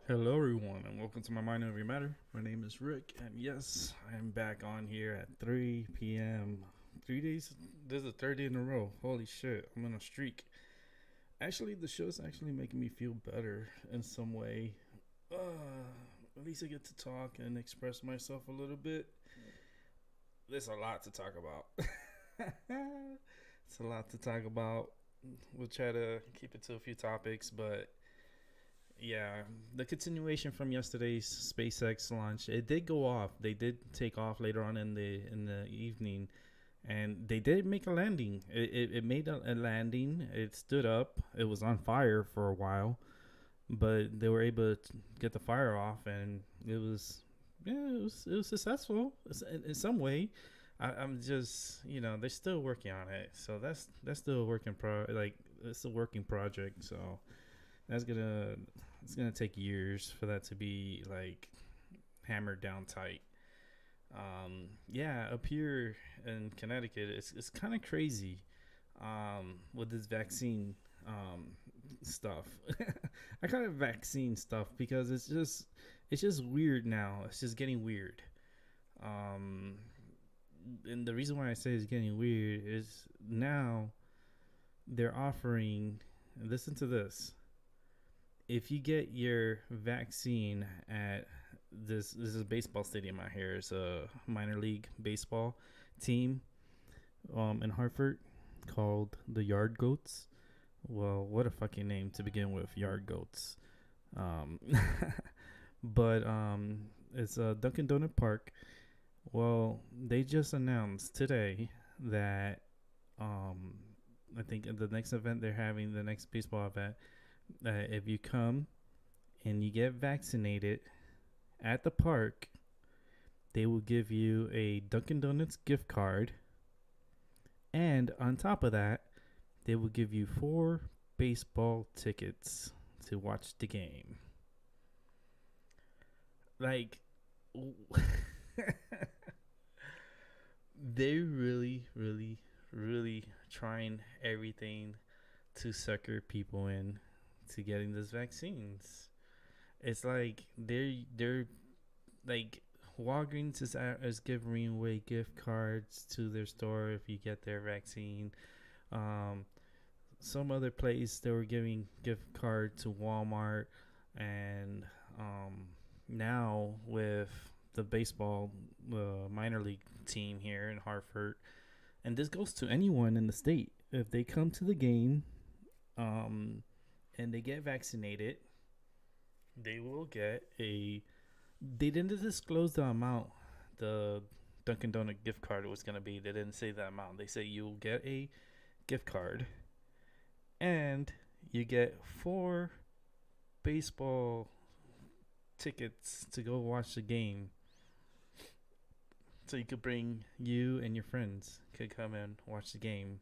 Hello, everyone, and welcome to my Mind Over Matter. My name is Rick, and yes, I am back on here at 3 p.m. 3 days. This is the third day in a row. Holy shit, I'm on a streak. Actually, the show's actually making me feel better in some way. At least I get to talk and express myself a little bit. There's a lot to talk about. It's a lot to talk about. We'll try to keep it to a few topics, but yeah, the continuation from yesterday's SpaceX launch, it did go off. They did take off later on in the evening, and they did make a landing. It made a landing. It stood up. It was on fire for a while, but they were able to get the fire off, and it was successful in some way. I'm just they're still working on it, so that's still a working it's a working project. So that's gonna it's gonna take years for that to be like hammered down tight. Yeah, up here in Connecticut, it's kind of crazy with this vaccine stuff. I call it vaccine stuff because it's just weird now. It's just getting weird. Um, and the reason why I say it's getting weird is now they're offering. Listen to this, if you get your vaccine at this is a baseball stadium out here. It's a minor league baseball team in Hartford called the Yard Goats. Well, what a fucking name to begin with, Yard Goats. Um, but it's Dunkin' Donut Park. Well, they just announced today that um, I think the next event they're having, the next baseball event, if you come and you get vaccinated at the park, they will give you a Dunkin' Donuts gift card. And on top of that, they will give you 4 baseball tickets to watch the game. Like, they really, really, really trying everything to sucker people in to getting these vaccines. It's like they're like Walgreens is giving away gift cards to their store if you get their vaccine. Um, some other place they were giving gift card to Walmart, and now with the baseball minor league team here in Hartford, and this goes to anyone in the state if they come to the game, um, and they get vaccinated, they will get a. They didn't disclose the amount the Dunkin' Donut gift card was gonna be. They didn't say the amount. They say you'll get a gift card and you get 4 baseball tickets to go watch the game. So you could bring you and your friends could come and watch the game.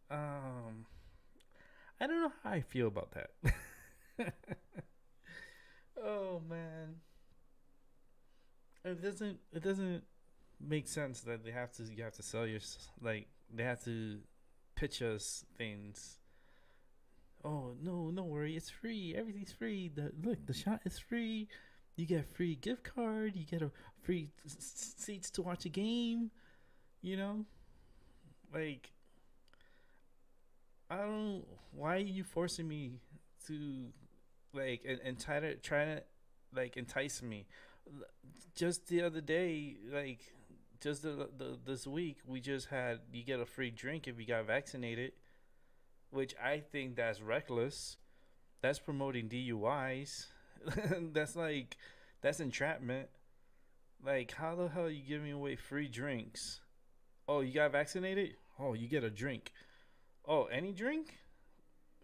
Um, I don't know how I feel about that. Oh man, it doesn't make sense that they have to you have to sell your like they have to pitch us things. Oh no, no worry, it's free. Everything's free. The shot is free. You get a free gift card. You get a free seats to watch a game. You know, like I don't. Why are you forcing me to and try to like entice me? Just the other day, just the this week, we just had you get a free drink if you got vaccinated, which I think that's reckless. That's promoting DUIs. that's like that's entrapment. Like how the hell are you giving away free drinks? Oh, you got vaccinated? Oh, you get a drink. Oh, any drink?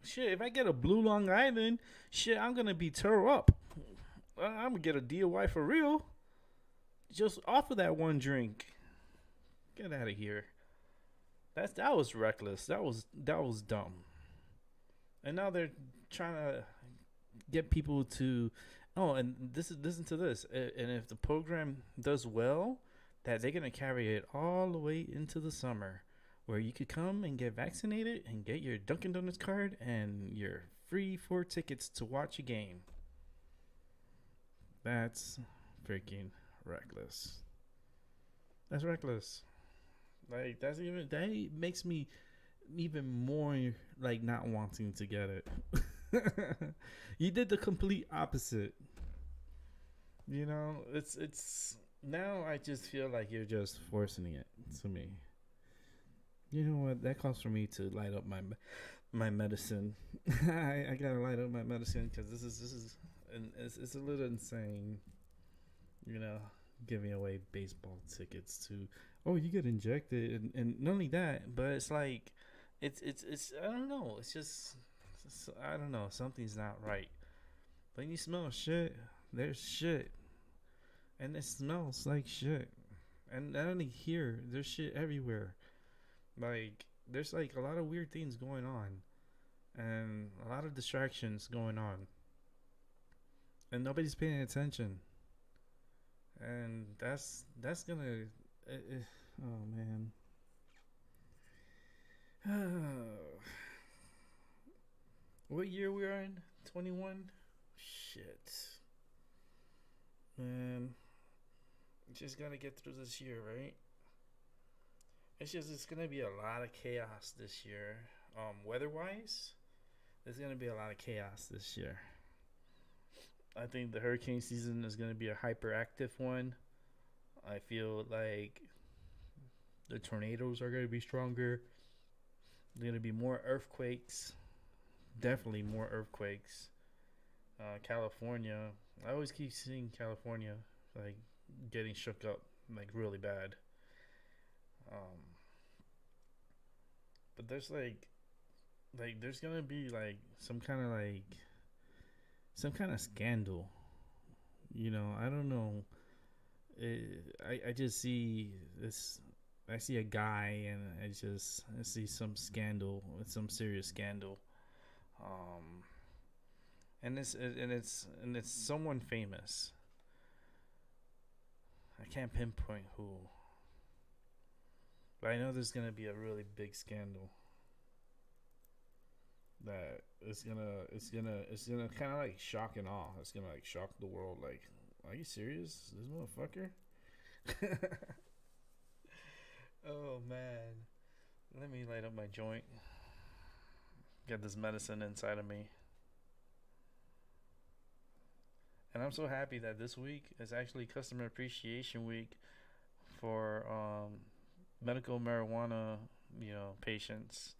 Shit, if I get a blue Long Island, shit, I'm gonna be tore up. I'm gonna get a DUI for real. Just off of that one drink. Get out of here. That was reckless. That was dumb. And now they're trying to get people to. Oh, and this is listen to this. And if the program does well, that they're gonna carry it all the way into the summer, where you could come and get vaccinated and get your Dunkin' Donuts card and your free 4 tickets to watch a game. That's freaking reckless. That's reckless. Like that's even that makes me even more like not wanting to get it. You did the complete opposite. You know, it's now I just feel like you're just forcing it to me. You know what? That calls for me to light up my medicine. I gotta light up my medicine because this is and it's a little insane. You know, giving away baseball tickets to oh you get injected and not only that, but it's like it's I don't know. It's just I don't know. Something's not right. When you smell shit, there's shit, and it smells like shit. And not only here, there's shit everywhere. Like there's like a lot of weird things going on, and a lot of distractions going on, and nobody's paying attention. And that's gonna. Oh man. What year we are in? 21. Shit, man. Just gotta get through this year, right? It's gonna be a lot of chaos this year. Weather wise, there's gonna be a lot of chaos this year. I think the hurricane season is gonna be a hyperactive one. I feel like the tornadoes are gonna be stronger. There's gonna be more earthquakes. Definitely more earthquakes. California. I always keep seeing California like getting shook up like really bad. Um, but there's gonna be like some kind of scandal. You know, I don't know. I just see this. I see a guy and I see some scandal, some serious scandal. Um, and it's someone famous. I can't pinpoint who, but I know there's gonna be a really big scandal that it's gonna kind of like shock and awe. It's gonna like shock the world. Like, are you serious? This motherfucker. Oh man, let me light up my joint. Get this medicine inside of me. And I'm so happy that this week is actually Customer Appreciation Week for medical marijuana, patients.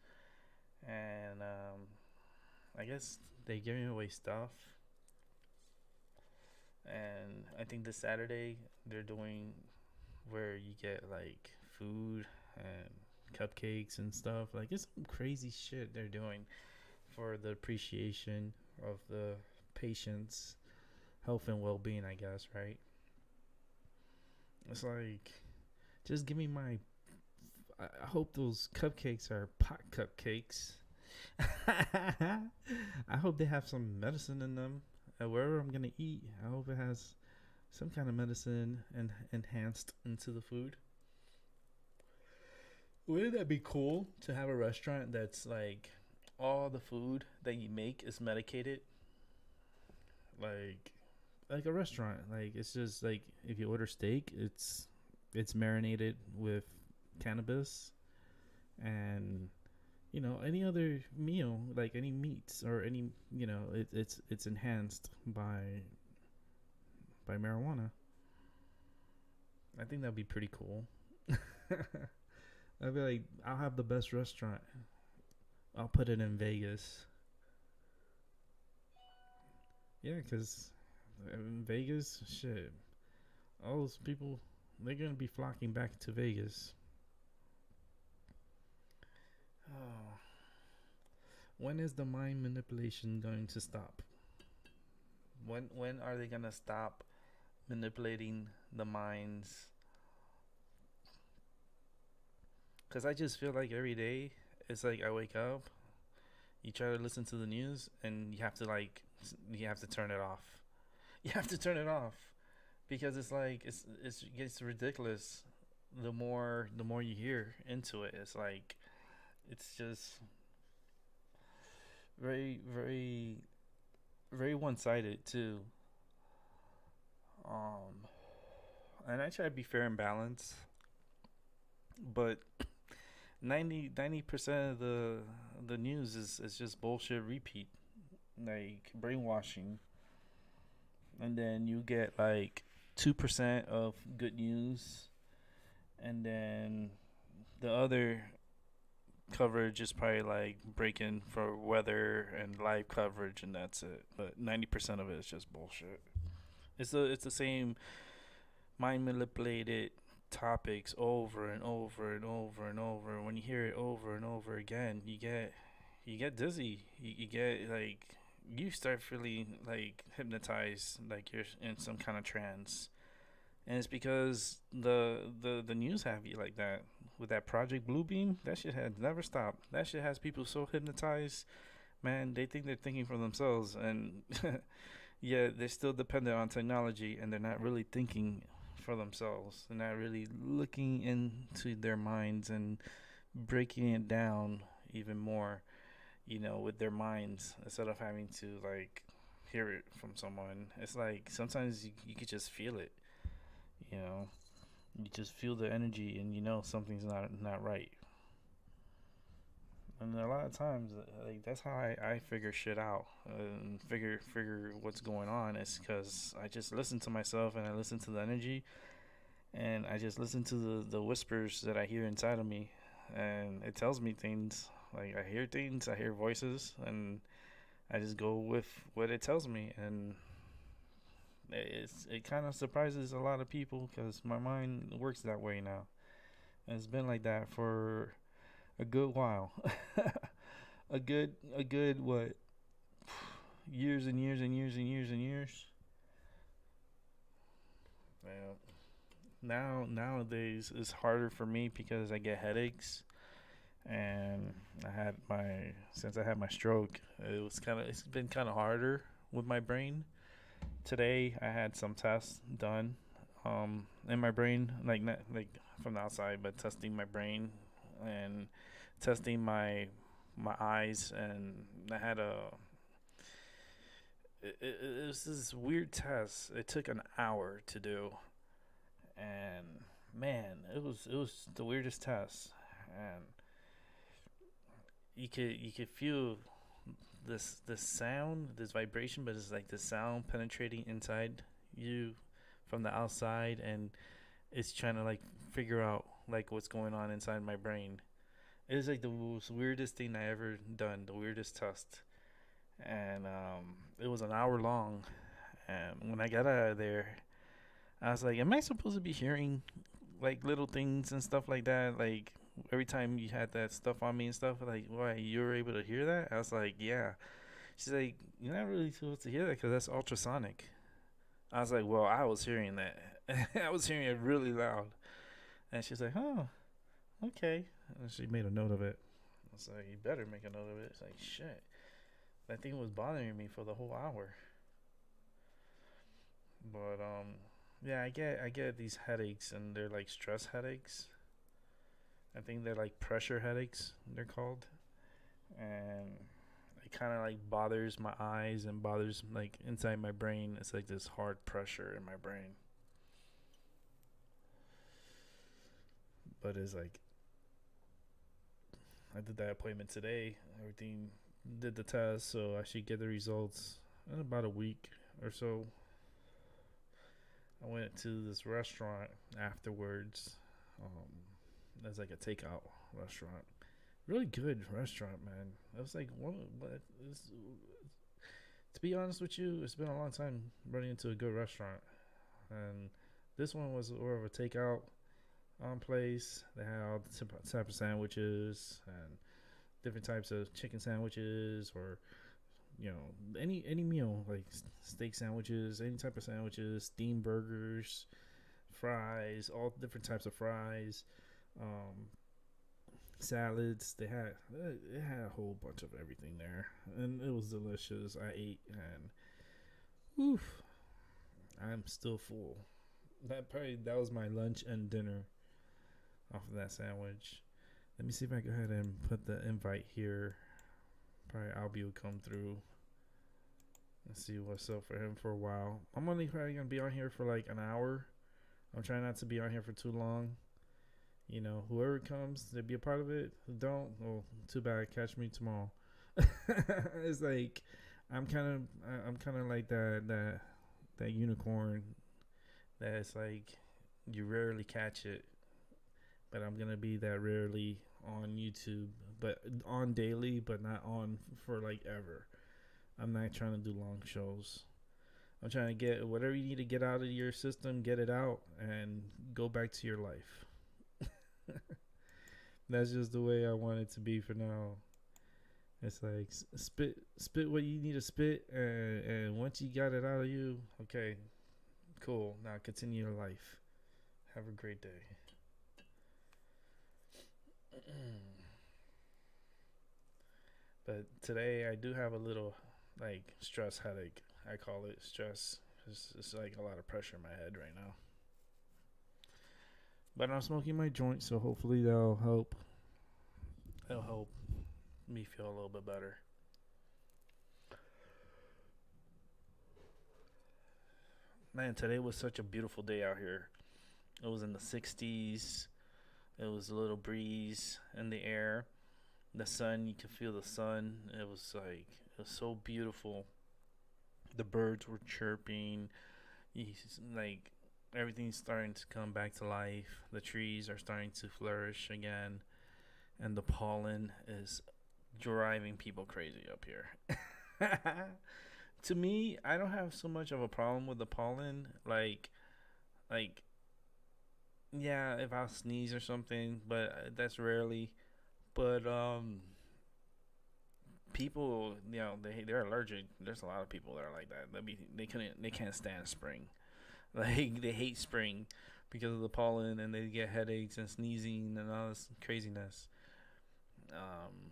And I guess they giving away stuff. And I think this Saturday they're doing where you get like food and cupcakes and stuff. Like it's some crazy shit they're doing for the appreciation of the patients' health and well-being. I guess right. It's like just give me my. I hope those cupcakes are pot cupcakes. I hope they have some medicine in them. Wherever I'm gonna eat, I hope it has some kind of medicine and enhanced into the food. Wouldn't that be cool to have a restaurant that's like all the food that you make is medicated? Like like a restaurant. Like it's just like if you order steak, it's marinated with cannabis and any other meal like any meats or any it's enhanced by marijuana. I think that'd be pretty cool. I'd be like, I'll have the best restaurant. I'll put it in Vegas. Yeah, because in Vegas, shit, all those people, they're gonna be flocking back to Vegas. Oh, when is the mind manipulation going to stop? When are they gonna stop manipulating the minds? Because I just feel like every day it's like I wake up, you try to listen to the news, and you have to turn it off. You have to turn it off because it's like it gets ridiculous. The more you hear into it, it's like it's just very, very, very one-sided too. Um, and I try to be fair and balanced, but 90% of the news is just bullshit repeat, like brainwashing, and then you get like 2% of good news, and then the other coverage is probably like breaking for weather and live coverage, and that's it. But 90% of it is just bullshit. It's the same mind manipulated topics over and over and over and over. When you hear it over and over again, you get dizzy. You get like you start feeling like hypnotized, like you're in some kind of trance. And it's because the news have you like that with that Project Bluebeam. That shit has never stopped. That shit has people so hypnotized, man. They think they're thinking for themselves, and yeah, they're still dependent on technology, and they're not really thinking for themselves. They're not really looking into their minds and breaking it down even more, with their minds instead of having to like hear it from someone. It's like sometimes you could just feel it, you know. You just feel the energy and something's not right. And a lot of times, like that's how I figure shit out and figure what's going on is because I just listen to myself and I listen to the energy and I just listen to the whispers that I hear inside of me, and it tells me things. Like I hear things, I hear voices, and I just go with what it tells me, and it kind of surprises a lot of people because my mind works that way now. And it's been like that for a good while, a good what, years and years and years and years and years. Yeah. Nowadays it's harder for me because I get headaches, and since I had my stroke, it's been kind of harder with my brain. Today I had some tests done in my brain, like not like from the outside, but testing my brain and testing my eyes, and I had it was this weird test. It took an hour to do, and man, it was the weirdest test, and you could feel this sound, this vibration, but it's like the sound penetrating inside you from the outside, and it's trying to like figure out like what's going on inside my brain. It was like the most weirdest thing I ever done, the weirdest test, and it was an hour long. And when I got out of there, I was like, "Am I supposed to be hearing like little things and stuff like that? Like every time you had that stuff on me and stuff, like why you were able to hear that?" I was like, "Yeah." She's like, "You're not really supposed to hear that because that's ultrasonic." I was like, "Well, I was hearing that. I was hearing it really loud." And she's like, "Oh, okay." And she made a note of it. I was like, "You better make a note of it." It's like, shit. That thing was bothering me for the whole hour. But yeah, I get these headaches, and they're like stress headaches. I think they're like pressure headaches. They're called, and it kind of like bothers my eyes and bothers like inside my brain. It's like this hard pressure in my brain. But it's like I did that appointment today. Everything did the test, so I should get the results in about a week or so. I went to this restaurant afterwards. That's like a takeout restaurant. Really good restaurant, man. I was like, what? To be honest with you, it's been a long time running into a good restaurant, and this one was more of a takeout place. They had all the type of sandwiches and different types of chicken sandwiches, or any meal like steak sandwiches, any type of sandwiches, steamed burgers, fries, all different types of fries, um, salads. It had a whole bunch of everything there, and it was delicious. I ate, and oof, I'm still full. That was my lunch and dinner off of that sandwich. Let me see if I go ahead and put the invite here. Probably Albie will come through and see what's up for him for a while. I'm only probably gonna be on here for like an hour. I'm trying not to be on here for too long. You know, whoever comes to be a part of it, who don't, well, too bad. Catch me tomorrow. It's like I'm kind of like that unicorn that's like you rarely catch it, but I'm gonna be that rarely on YouTube, but on daily, but not on for like ever. I'm not trying to do long shows. I'm trying to get whatever you need to get out of your system, get it out, and go back to your life. That's just the way I want it to be for now. It's like spit what you need to spit, and once you got it out of you, okay, cool. Now continue your life. Have a great day. But today I do have a little like stress headache. I call it stress. It's like a lot of pressure in my head right now. But I'm smoking my joint, so hopefully that'll help. That'll help me feel a little bit better. Man, today was such a beautiful day out here. It was in the 60s. It was a little breeze in the air. The sun, you could feel the sun. It was so beautiful. The birds were chirping. Like everything's starting to come back to life. The trees are starting to flourish again, and the pollen is driving people crazy up here. To me, I don't have so much of a problem with the pollen. Like yeah, if I sneeze or something, but that's rarely. But people, they're allergic. There's a lot of people that are like that. They can't stand spring. Like they hate spring because of the pollen, and they get headaches and sneezing and all this craziness. Um,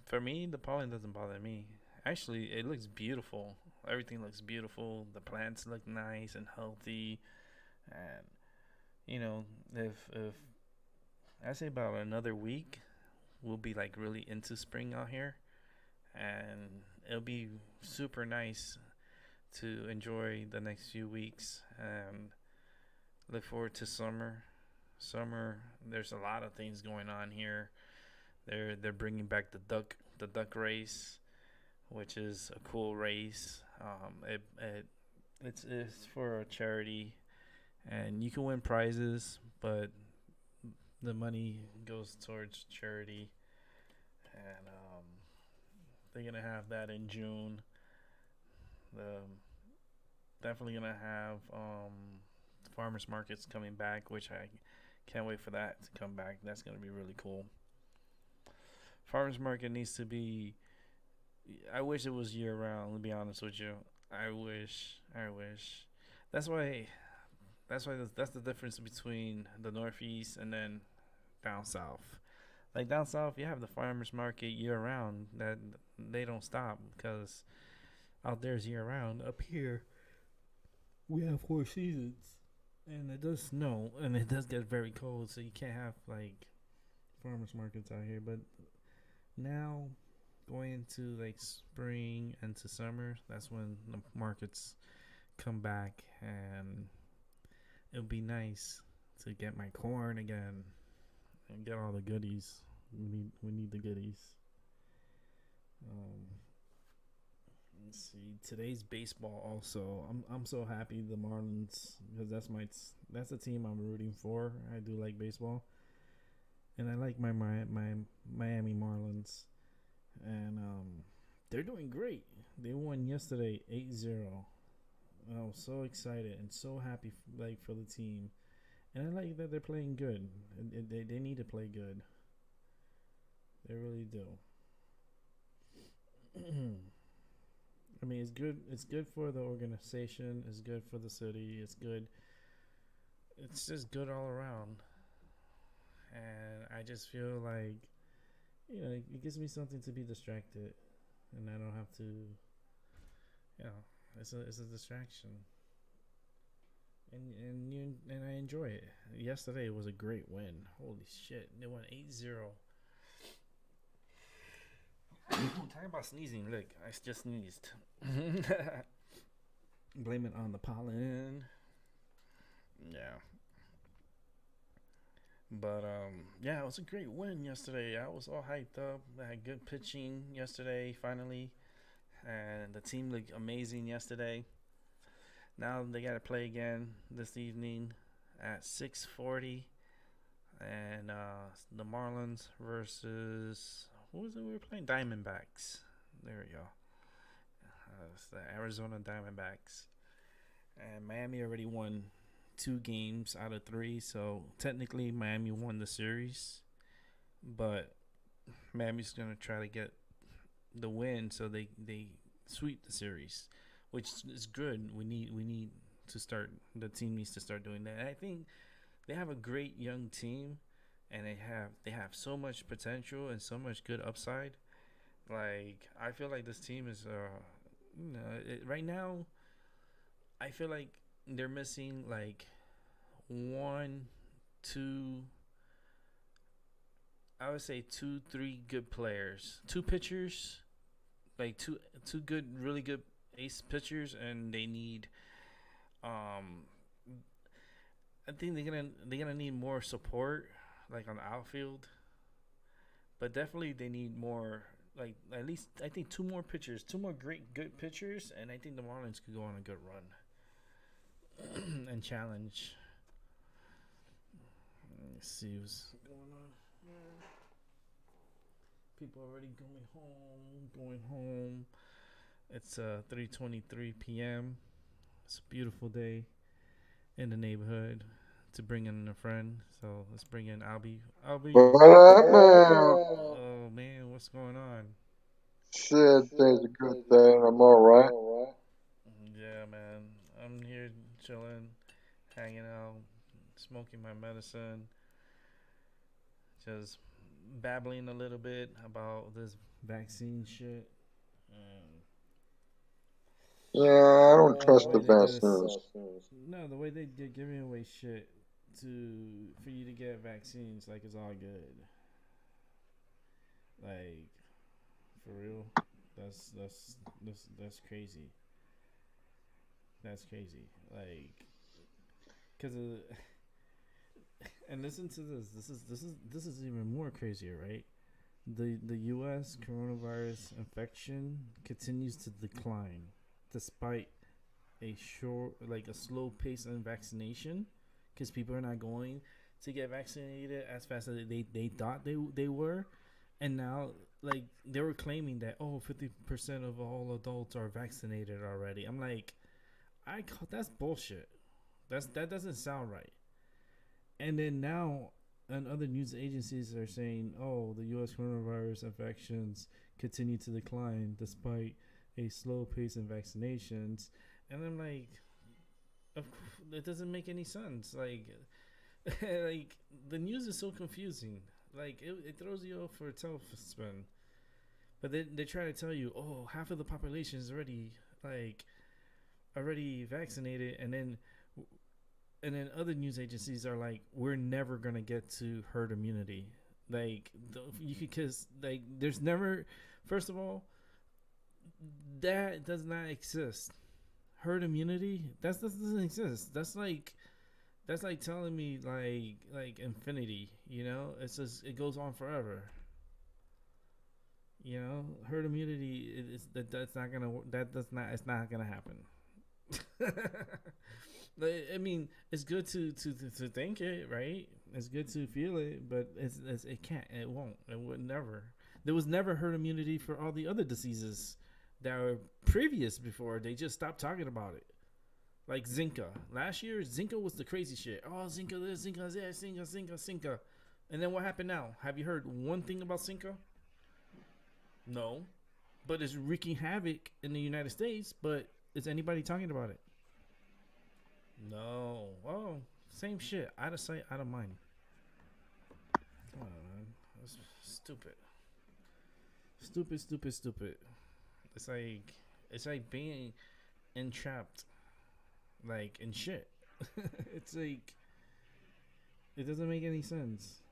for me, the pollen doesn't bother me. Actually, it looks beautiful. Everything looks beautiful. The plants look nice and healthy, and you know, if I say about another week, we'll be like really into spring out here, and it'll be super nice to enjoy the next few weeks and look forward to summer. Summer, there's a lot of things going on here. They're bringing back the duck race, which is a cool race. It's for a charity, and you can win prizes, but the money goes towards charity. And they're gonna have that in June. The definitely gonna have farmers markets coming back, which I can't wait for that to come back. That's gonna be really cool. Farmers market needs to be. I wish it was year round. To be honest with you, I wish. I wish. That's why. That's the difference between the Northeast and then down south. Like down south, you have the farmers market year round. That they don't stop because out there's year round. Up here, we have 4 seasons, and it does snow, and it does get very cold, so you can't have like farmers markets out here. But now, going into like spring and to summer, that's when the markets come back, and it'll be nice to get my corn again and get all the goodies. We need the goodies. Um, let's see. Today's baseball also. I'm so happy the Marlins, because that's the team I'm rooting for. I do like baseball, and I like my Miami Marlins, and they're doing great. They won yesterday 8-0. I was so excited and so happy like for the team, and I like that they're playing good. They need to play good. They really do. I mean, it's good. It's good for the organization. It's good for the city. It's good. It's just good all around. And I just feel like, it gives me something to be distracted, and I don't have to. It's a distraction, and I enjoy it. Yesterday was a great win. Holy shit, they won 8-0. Talking about sneezing. Look, I just sneezed. Blame it on the pollen. Yeah. But yeah, it was a great win yesterday. I was all hyped up. I had good pitching yesterday, finally, and the team looked amazing yesterday. Now they got to play again this evening at 6:40, and the Marlins versus who was it we were playing? Diamondbacks. There we go. It's the Arizona Diamondbacks, and Miami already won 2 games out of 3, so technically Miami won the series, but Miami's gonna try to get the win so they sweep the series, which is good. We need to start. The team needs to start doing that. And I think they have a great young team, and they have so much potential and so much good upside. Like I feel like this team is right now. I feel like they're missing like one, two. I would say two, three good players, two pitchers, like two good, really good ace pitchers, and they need. Um, I think they're gonna need more support, like on the outfield. But definitely they need more. Like at least I think two more pitchers, two more great good pitchers, and I think the Marlins could go on a good run and challenge. Let's see what's going on. People already going home. Going home. It's 3:23 p.m. It's a beautiful day in the neighborhood to bring in a friend. So let's bring in Albie. Albie. What up, man? Oh man, what's going on? Shit, day's a good day. I'm all right. Yeah, man. I'm here chilling, hanging out, smoking my medicine, just babbling a little bit about this vaccine shit. Um, Yeah, I don't the trust the way they just vaccines. no, the way they're giving away shit for you to get vaccines, like it's all good. Like for real, that's crazy. That's crazy. Like, cause of, and listen to this. This is even more crazier, right? The U.S. coronavirus infection continues to decline, despite a short, like a slow pace in vaccination, because people are not going to get vaccinated as fast as they thought they were, and now like they were claiming that 50% of all adults are vaccinated already. I'm like, I call that's bullshit. That doesn't sound right. And then now, and other news agencies are saying, oh, the U.S. coronavirus infections continue to decline despite a slow pace in vaccinations. And I'm like, it doesn't make any sense. Like, like the news is so confusing. Like, it throws you off for a tailspin. But they try to tell you, oh, half of the population is like already vaccinated, and then other news agencies are like, we're never gonna get to herd immunity. Like you could, cause like there's never. First of all, that does not exist. Herd immunity, that doesn't exist. That's like telling me like infinity. It's just it goes on forever. Herd immunity that's not gonna that does not it's not gonna happen. I mean, it's good to think it, right? It's good to feel it, but it can't. It won't. It would never. There was never herd immunity for all the other diseases that were previous before. They just stopped talking about it. Like Zika. Last year, Zika was the crazy shit. Oh, Zika this, Zika that, Zika. And then what happened now? Have you heard one thing about Zika? No. But it's wreaking havoc in the United States, but is anybody talking about it? No. Oh, same shit. Out of sight, out of mind. Come on, man. That's stupid. Stupid, stupid, stupid. It's like being entrapped, like in shit. It's like it doesn't make any sense.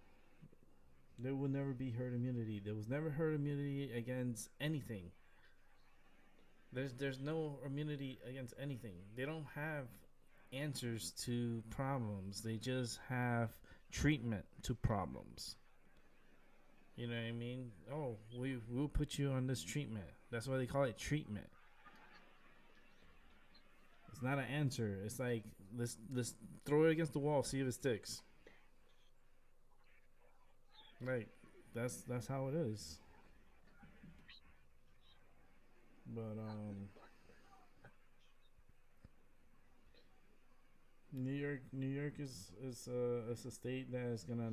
There will never be herd immunity. There was never herd immunity against anything. There's no immunity against anything. They don't have answers to problems. They just have treatment to problems. You know what I mean? Oh, we'll put you on this treatment. That's why they call it treatment. It's not an answer. It's like let's throw it against the wall, see if it sticks. Right. That's how it is. But New York is a state that is gonna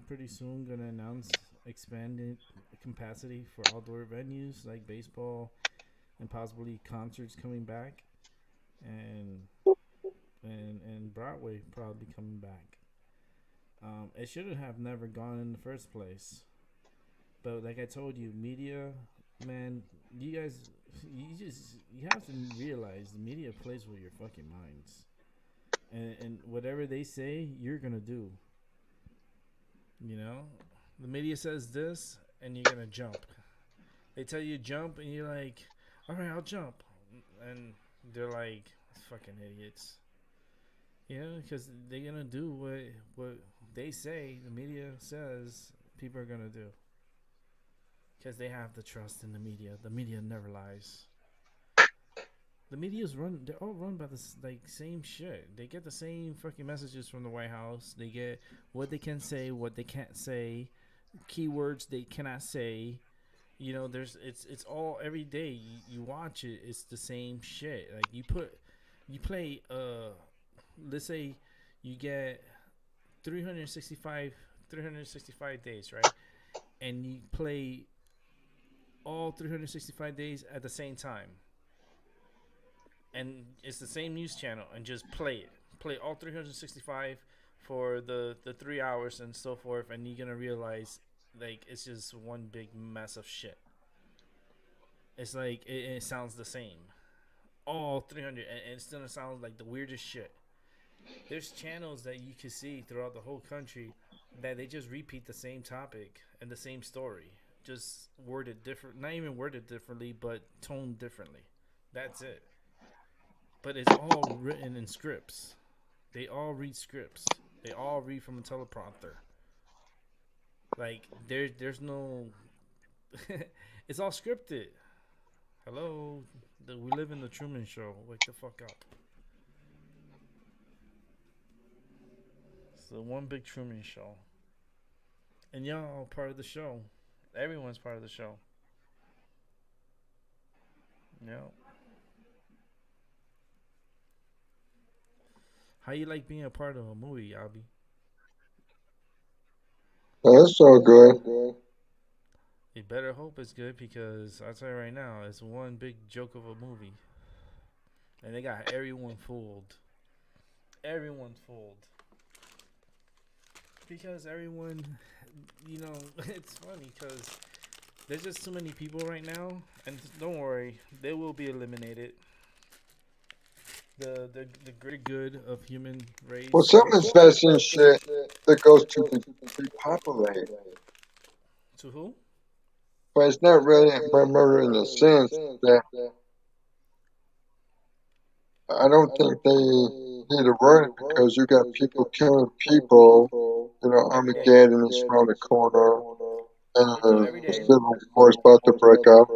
pretty soon gonna announce expanded capacity for outdoor venues like baseball and possibly concerts coming back, and and Broadway probably coming back. It shouldn't have never gone in the first place, but like I told you, media, man, you guys, you have to realize the media plays with your fucking minds, and whatever they say, you're gonna do. You know, the media says this, and you're gonna jump. They tell you jump, and you're like, all right, I'll jump, and they're like, fucking idiots. You know, because they're gonna do what they say. The media says people are gonna do because they have the trust in the media. The media never lies. The media's run. They're all run by this like same shit. They get the same fucking messages from the White House. They get what they can say, what they can't say, keywords they cannot say. You know, it's all every day. You watch it. It's the same shit. Like you play. Let's say you get 365 365 days, right? And you play all 365 days at the same time, and it's the same news channel, and just play all 365 for the 3 hours and so forth, and you're gonna realize like it's just one big mess of shit. It's like it sounds the same all 300, and it still sounds like the weirdest shit. There's channels that you can see throughout the whole country that they just repeat the same topic and the same story, just worded different, not even worded differently, but toned differently. That's it. But it's all written in scripts. They all read scripts. They all read from a teleprompter. Like there's no it's all scripted. Hello, we live in the Truman Show. Wake the fuck up. It's the one big Truman Show, and y'all part of the show. Everyone's part of the show. Yeah. How you like being a part of a movie, Abby? That's all good. You better hope it's good because I'll tell you right now, it's one big joke of a movie, and they got everyone fooled. Everyone's fooled because everyone, you know, it's funny because there's just too many people right now, and don't worry, they will be eliminated. The greater good of human Well, race. some investing shit that goes to repopulate, To who? but it's not really murder in the sense that I don't think they need to worry because you got people killing people. You know, Every day. Armageddon is around the corner, and Every the day. civil war is about to break out.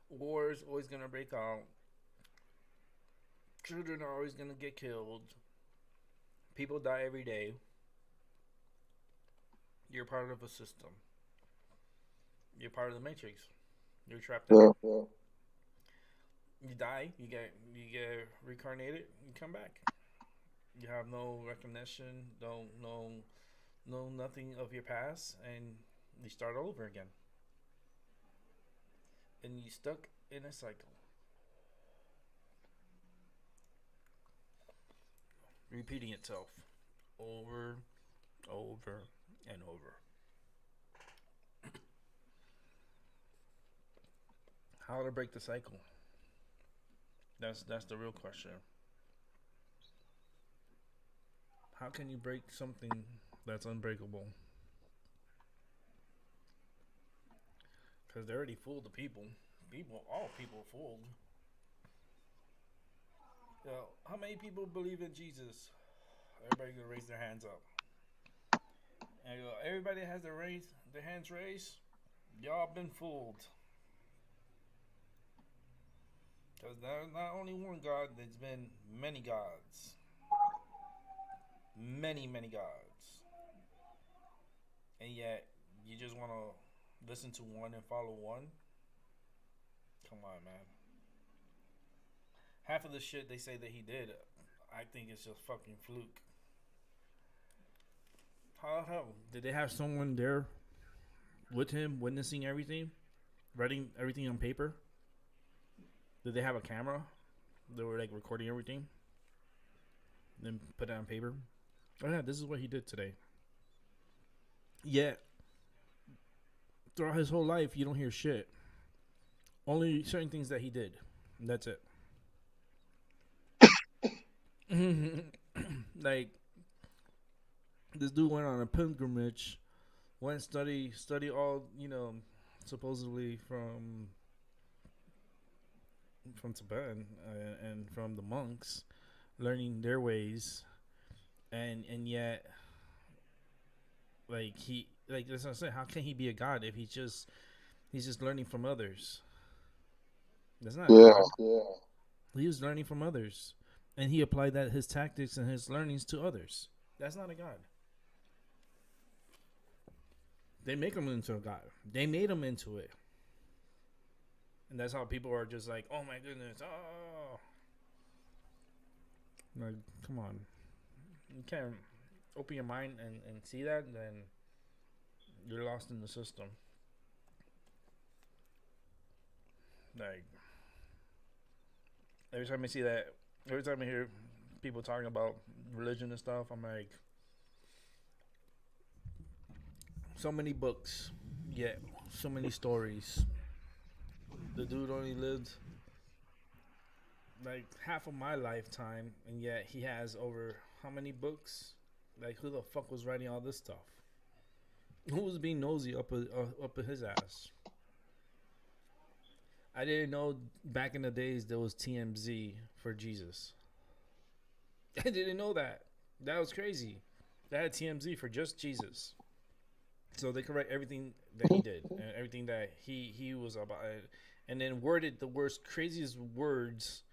Wars always gonna break out. Children are always gonna get killed. People die every day. You're part of a system. You're part of the matrix. You're trapped in it. Yeah. You die. You get reincarnated. You come back. You have no recognition. No nothing of your past, and you start all over again. And you stuck in a cycle, repeating itself over, over, and over. How to break the cycle? That's the real question. How can you break something that's unbreakable? Because they already fooled the people. All people fooled. How many people believe in Jesus? Everybody gonna raise their hands up. And everybody has their hands raised. Y'all been fooled. Because there's not only one God, there's been many gods. Many, many gods. And yet, you just want to listen to one and follow one? Come on, man. Half of the shit they say that he did, I think it's just fucking fluke. How the hell? Did they have someone there with him witnessing everything? Writing everything on paper? Did they have a camera? They were like recording everything? Then put it on paper? Oh yeah, this is what he did today. Yet, throughout his whole life, you don't hear shit. Only certain things that he did. And that's it. Like, this dude went on a pilgrimage, went study all, supposedly from Tibet and from the monks, learning their ways, and yet, like that's what I'm saying. How can he be a god if he's just learning from others? That's not God. He was learning from others, and he applied his tactics and his learnings to others. That's not a god. They make him into a god. They made him into it. And that's how people are just like, oh my goodness, oh. Like, come on. You can't open your mind and see that, then you're lost in the system. Like, every time I hear people talking about religion and stuff, I'm like, so many books, yet so many stories. The dude only lived like half of my lifetime, and yet he has over how many books? Like, who the fuck was writing all this stuff? Who was being nosy up his ass? I didn't know back in the days there was TMZ for Jesus. I didn't know that. That was crazy. They had TMZ for just Jesus. So they could write everything that he did and everything that he was about, and then worded the worst, craziest words.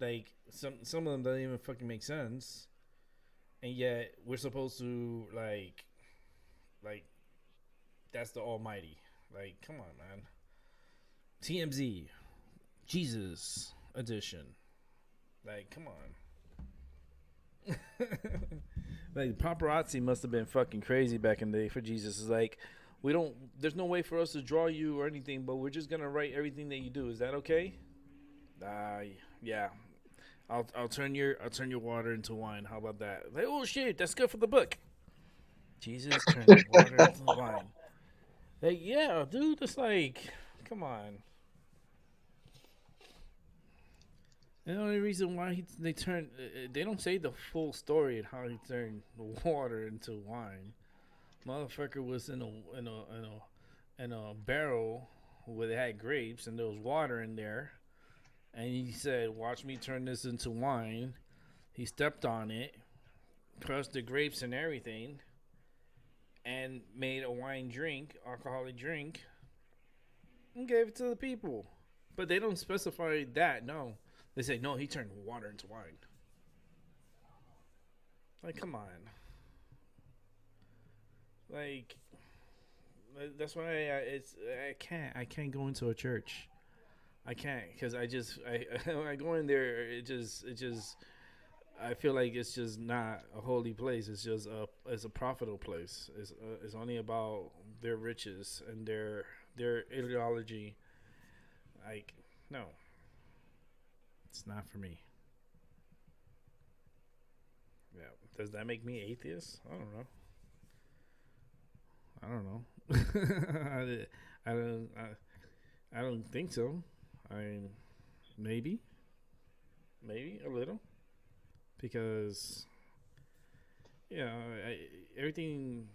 Like, some of them don't even fucking make sense. And yet we're supposed to like that's the Almighty. Like, come on, man. TMZ, Jesus edition. Like, come on. Like, paparazzi must have been fucking crazy back in the day for Jesus. It's like, there's no way for us to draw you or anything, but we're just gonna write everything that you do. Is that okay? Yeah. I'll turn your water into wine. How about that? Like, oh shit, that's good for the book. Jesus turned water into wine. Like, yeah, dude, it's like, come on. And the only reason why they don't say the full story of how he turned water into wine. Motherfucker was in a barrel where they had grapes and there was water in there, and he said, "Watch me turn this into wine." He stepped on it, crushed the grapes and everything, and made a alcoholic drink, and gave it to the people. But they don't specify that. No. They say, no, he turned water into wine. Like, come on. Like, that's why I can't go into a church. I can't, because when I go in there, I feel like it's just not a holy place. It's just it's a profitable place. It's only about their riches and their ideology. Like, no. It's not for me. Yeah. Does that make me atheist? I don't know. I don't think so. I mean, maybe a little, because everything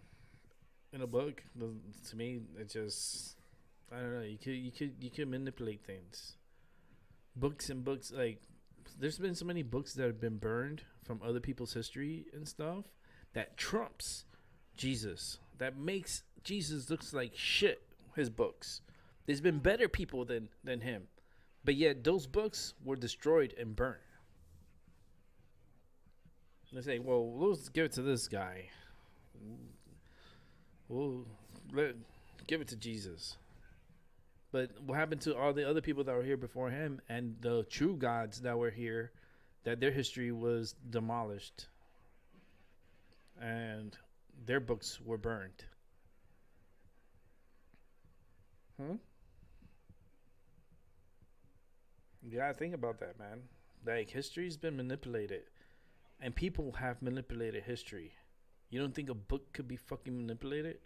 in a book, to me, it just, I don't know. You could manipulate things. Books and books, like there's been so many books that have been burned from other people's history and stuff that trumps Jesus. That makes Jesus looks like shit. His books. There's been better people than him, but yet those books were destroyed and burnt. They say, well, let's give it to this guy. We'll let, give it to Jesus. But what happened to all the other people that were here before him and the true gods that were here, that their history was demolished and their books were burned? Hmm? You gotta think about that, man. Like, history's been manipulated, and people have manipulated history. You don't think a book could be fucking manipulated?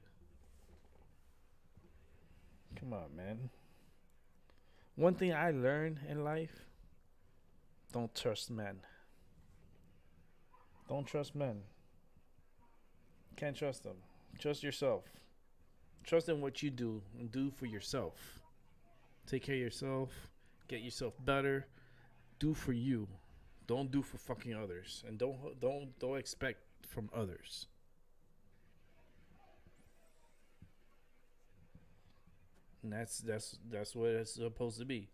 Come on, man. One thing I learned in life: don't trust men. Don't trust men. Can't trust them. Trust yourself. Trust in what you do and do for yourself. Take care of yourself. Get yourself better. Do for you. Don't do for fucking others, and don't expect from others. And that's what it's supposed to be.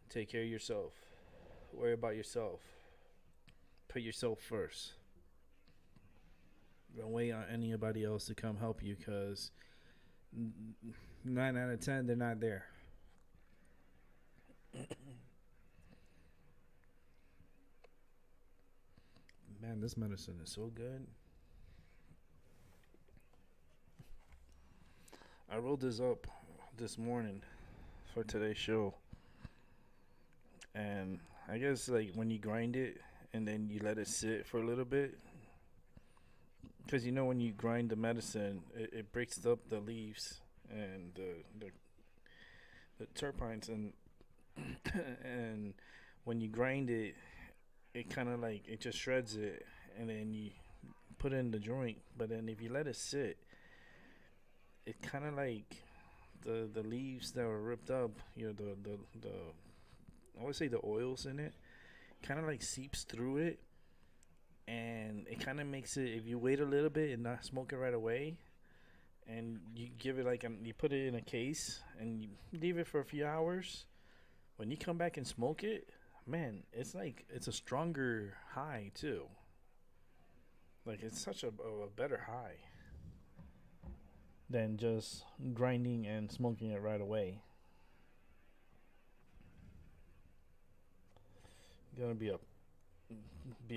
Take care of yourself. Worry about yourself. Put yourself first. Don't wait on anybody else to come help you, because 9 out of 10 they're not there. Man, this medicine is so good. I rolled this up this morning for today's show, and I guess like when you grind it and then you let it sit for a little bit, because you know when you grind the medicine, it breaks up the leaves and the terpenes, and and when you grind it, it kind of like it just shreds it, and then you put it in the joint. But then if you let it sit, it kind of like the leaves that were ripped up, you know, the I would say the oils in it, kind of like seeps through it, and it kind of makes it. If you wait a little bit and not smoke it right away, and you give it like you put it in a case and you leave it for a few hours, when you come back and smoke it, man, it's like it's a stronger high too. Like it's such a better high than just grinding and smoking it right away. Gonna be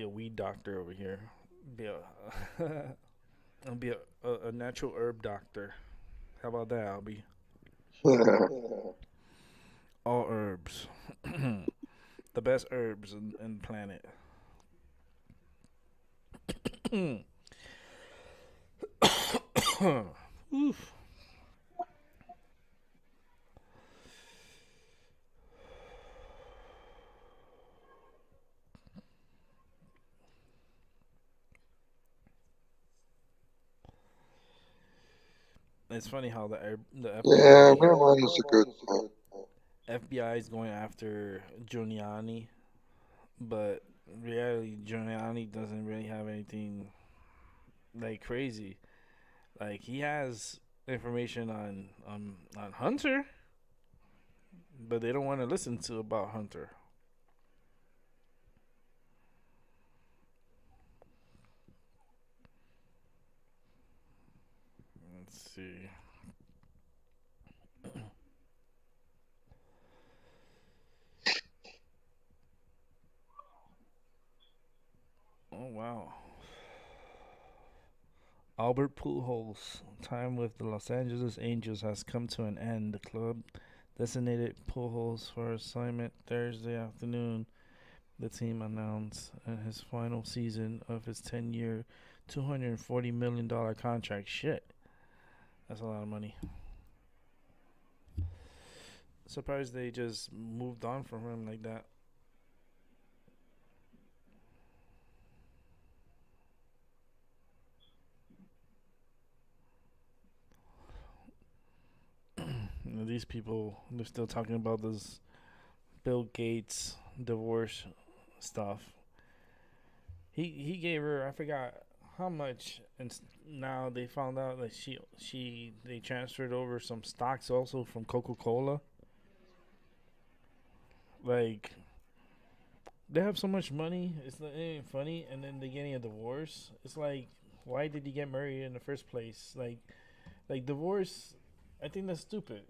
a weed doctor over here. Be a I'll be a natural herb doctor. How about that? I'll be all herbs, the best herbs in the planet. Oof. It's funny how the Yeah, FBI marijuana is a good thing. FBI is going after Giuliani, but reality Giuliani doesn't really have anything like crazy. Like he has information on Hunter, but they don't want to listen to about Hunter. Let's see. Oh wow. Albert Pujols' time with the Los Angeles Angels has come to an end. The club designated Pujols for assignment Thursday afternoon. The team announced his final season of his 10-year, $240 million contract. Shit, that's a lot of money. Surprised they just moved on from him like that. these people, they're still talking about this Bill Gates divorce stuff. He gave her, I forgot how much, and now they found out that they transferred over some stocks also from Coca Cola. Like, they have so much money, it ain't funny, and then they getting a divorce. It's like, why did he get married in the first place? Like divorce, I think that's stupid.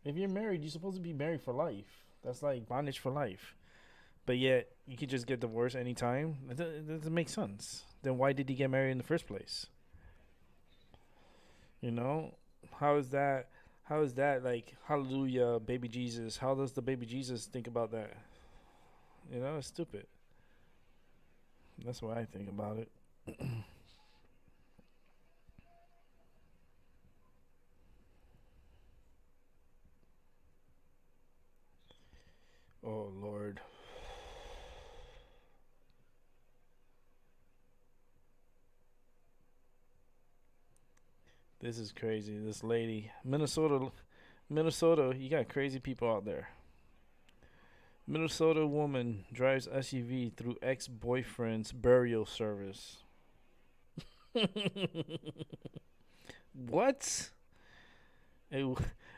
If you're married, you're supposed to be married for life. That's like bondage for life. But yet you could just get divorced anytime. It doesn't make sense. Then why did he get married in the first place? You know, how is that? How is that like hallelujah, baby Jesus? How does the baby Jesus think about that? You know, it's stupid. That's what I think about it. Oh Lord, this is crazy. This lady, Minnesota, you got crazy people out there. Minnesota woman drives SUV through ex-boyfriend's burial service. What? A,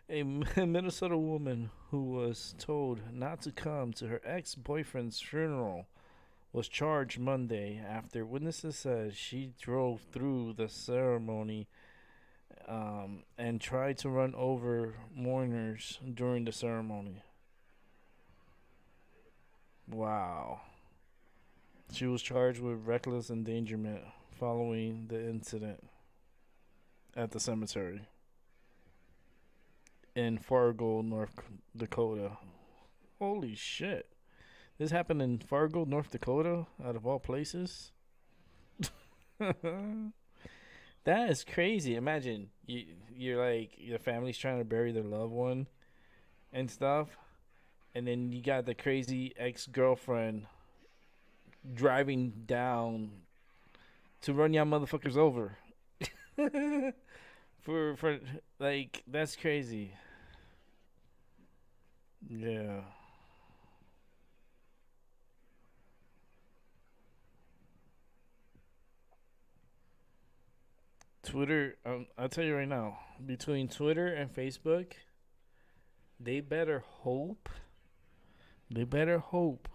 a Minnesota woman who was told not to come to her ex-boyfriend's funeral was charged Monday after witnesses said she drove through the ceremony and tried to run over mourners during the ceremony. Wow. She was charged with reckless endangerment following the incident at the cemetery in Fargo, North Dakota. Holy shit. This happened in Fargo, North Dakota, out of all places. That is crazy. Imagine you're like your family's trying to bury their loved one and stuff, and then you got the crazy ex girlfriend driving down to run y'all motherfuckers over. For like that's crazy. Yeah. Twitter, I'll tell you right now, between Twitter and Facebook, they better hope, they better hope,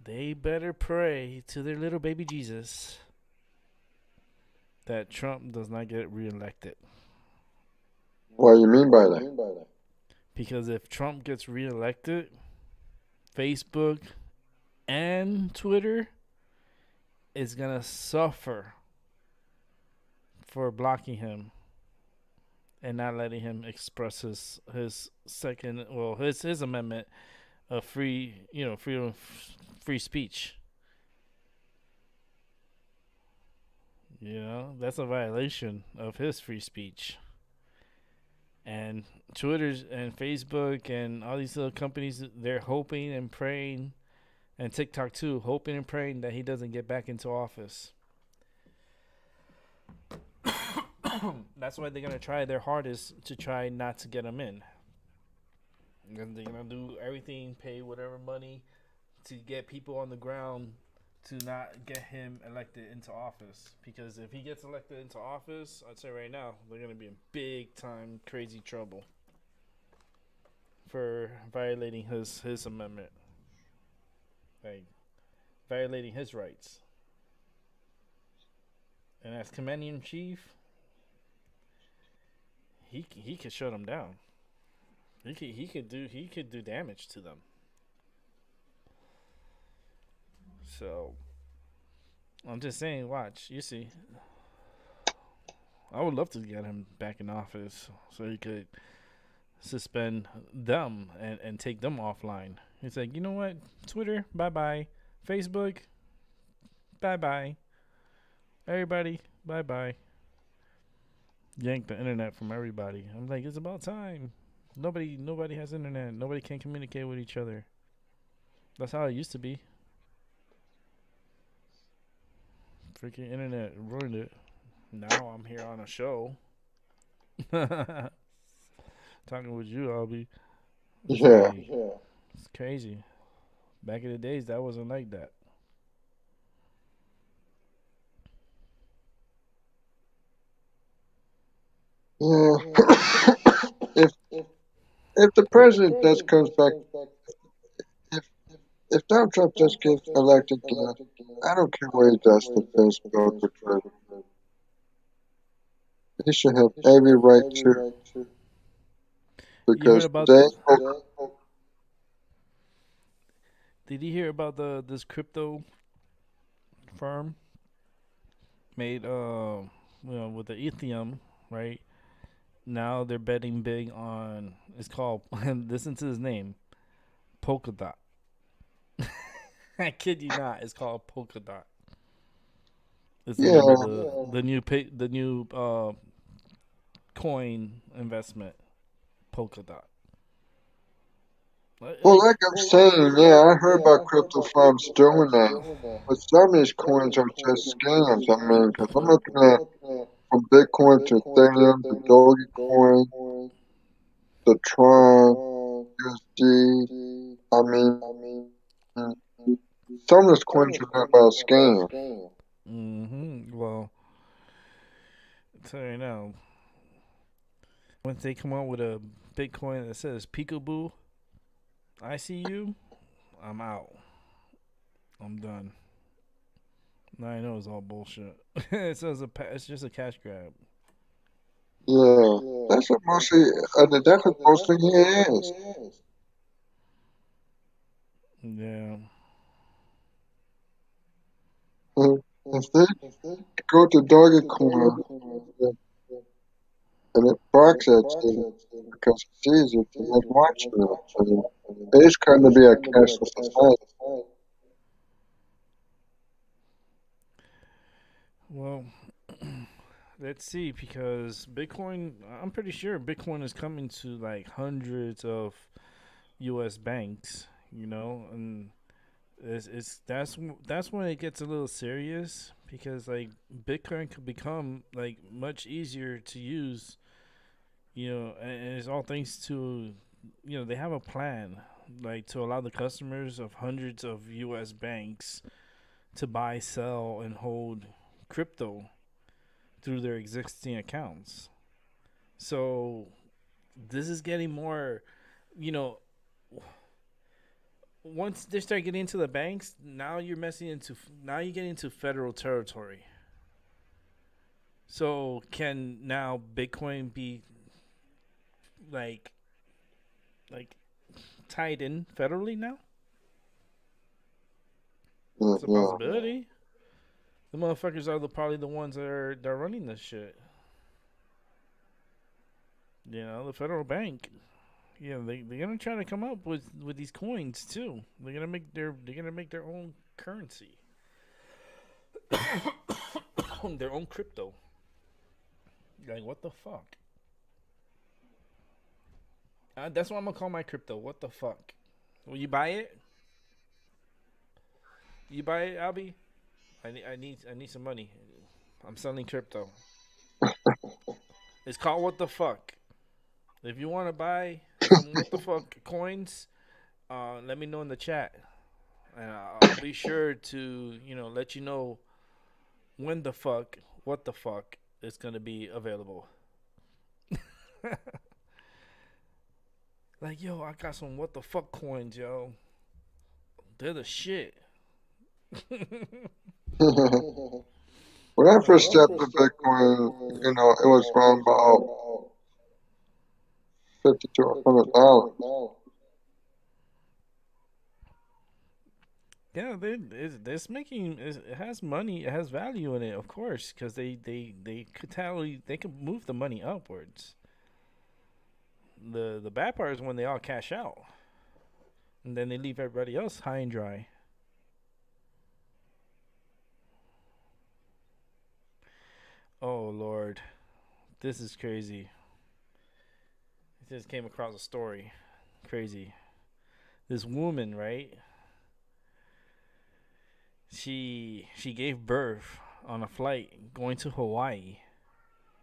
they better pray to their little baby Jesus that Trump does not get reelected. What do you mean by that? Because if Trump gets reelected, Facebook and Twitter is going to suffer for blocking him and not letting him express his second, well, his amendment of free, freedom, free speech. That's a violation of his free speech. And Twitter's and Facebook and all these little companies, they're hoping and praying, and TikTok too, hoping and praying that he doesn't get back into office. That's why they're gonna try their hardest to try not to get him in. And they're gonna do everything, pay whatever money to get people on the ground to not get him elected into office. Because if he gets elected into office, I'd say right now they're gonna be in big time crazy trouble for violating his amendment, like violating his rights. And as commander in chief, he could shut them down. He could do damage to them. So I'm just saying, watch, you see. I would love to get him back in office so he could suspend them and take them offline. He's like, you know what? Twitter, bye bye. Facebook, bye bye. Everybody, bye bye. Yank the internet from everybody. I'm like, it's about time. Nobody has internet. Nobody can communicate with each other. That's how it used to be. Freaking internet ruined it. Now I'm here on a show. Talking with you, Albie. It's Yeah. like it's crazy. Back in the days, that wasn't like that. Yeah. if if the president just comes back, if if Donald Trump just gets elected again, I don't care what he does to Facebook or Twitter. He should have every right to, You heard because about? they. Did you hear about the this crypto firm made with the Ethereum, right? Now they're betting big on. It's called. Listen to his name, Polkadot. I kid you not. It's called Polkadot. It's the name Yeah. of the new coin investment, Polkadot. Well, Like like I'm saying, yeah, I heard about crypto farms doing that. But some of these coins are just scams. I mean, because I'm looking at from Bitcoin to Ethereum to Dogecoin to Tron, USD. I mean, some of those coins are not about a scam. Well, I'll tell you now. Once they come out with a Bitcoin that says Peekaboo, I see you, I'm out. I'm done. Now I know it's all bullshit. It's just a cash grab. Yeah, that's what mostly, that's what mostly it is. Yeah. If they go to Dogecoin and it barks at you because it's easier to make watching it. I mean, it is kind of be a cashless society. Well, let's see because Bitcoin. I'm pretty sure Bitcoin is coming to like hundreds of U.S. banks. And that's when it gets a little serious because like Bitcoin could become like much easier to use. And it's all thanks to they have a plan like to allow the customers of hundreds of U.S. banks to buy, sell, and hold crypto through their existing accounts. So this is getting more, you know, once they start getting into the banks, now you get into federal territory. So can now Bitcoin be like like tied in federally now? Yeah, It's a yeah. possibility. The motherfuckers are probably the ones that are running this shit. The federal bank. Yeah, they're gonna try to come up with these coins too. They're gonna make their own currency, their own crypto. Like what the fuck? That's what I'm gonna call my crypto. What the fuck? Will you buy it? You buy it, Albie? I need some money. I'm selling crypto. It's called what the fuck. If you want to buy some what the fuck coins, let me know in the chat, and I'll be sure to let you know when the fuck, what the fuck is gonna be available. Like yo, I got some what the fuck coins, yo. They're the shit. When I first stepped to Bitcoin, it was around about 50 to $100. Yeah, it's making it has money, it has value in it, of course, because they could move the money upwards. The bad part is when they all cash out, and then they leave everybody else high and dry. Oh Lord, this is crazy. I just came across a story. Crazy. This woman, right? She gave birth on a flight going to Hawaii,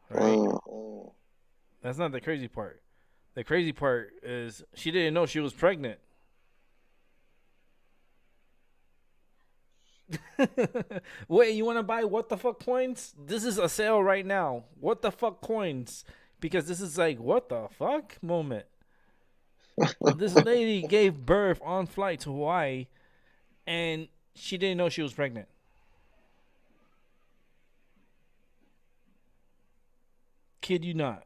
right? Uh, That's not the crazy part. The crazy part is she didn't know she was pregnant. Wait, you want to buy what the fuck coins? This is a sale right now. What the fuck coins? Because this is like what the fuck moment. This lady gave birth on flight to Hawaii, and she didn't know she was pregnant. Kid you not.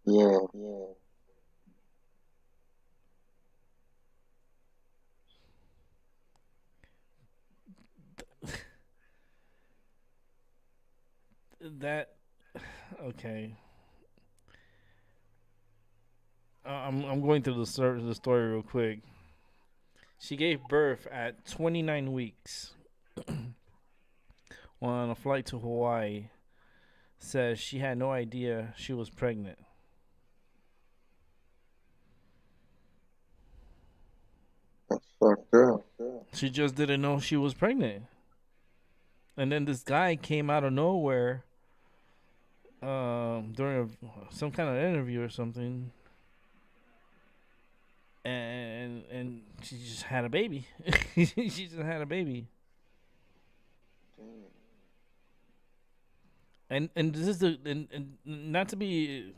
Yeah. That okay. I'm going through the story real quick. She gave birth at 29 weeks on a flight to Hawaii. Says she had no idea she was pregnant. That's fucked up. She just didn't know she was pregnant. And then this guy came out of nowhere during some kind of interview or something, and she just had a baby. She just had a baby. And this is and not to be,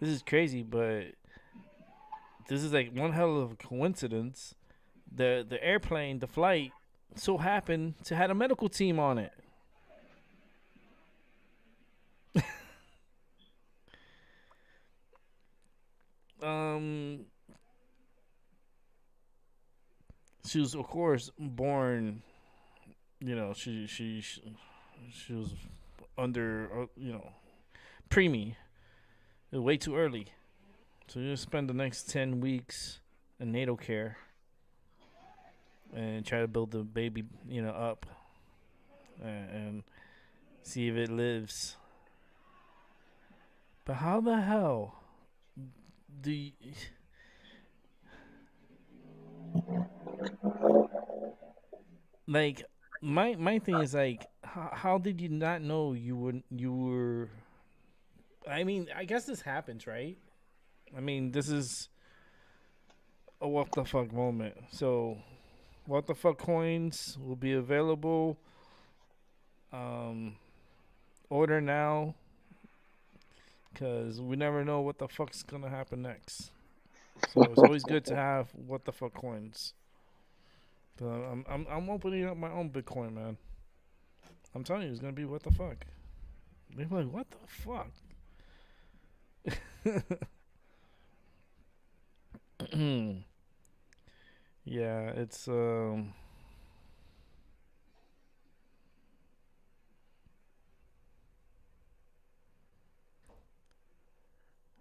this is crazy, but this is like one hell of a coincidence. The airplane, the flight, so happened to had a medical team on it. Um, she was of course born. She was under preemie, way too early. So you spend the next 10 weeks in natal care and try to build the baby, up and see if it lives. But how the hell do you, like my thing is like how did you not know you were I mean, I guess this happens, right? I mean, this is a what the fuck moment. So, what the fuck coins will be available. Um, Order now, cause we never know what the fuck's gonna happen next. So it's always good to have what the fuck coins. I'm opening up my own Bitcoin, man. I'm telling you, it's gonna be what the fuck. They're like, what the fuck? Yeah, it's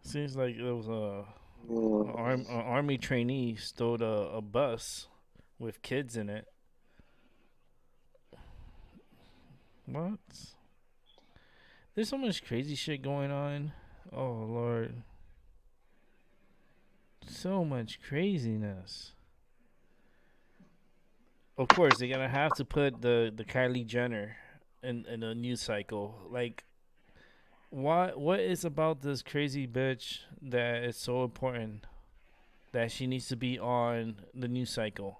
seems like there was a army trainee stole a bus with kids in it. What? There's so much crazy shit going on. Oh lord, so much craziness. Of course, they're gonna have to put the Kylie Jenner in a news cycle. Like, what is about this crazy bitch that is so important that she needs to be on the news cycle?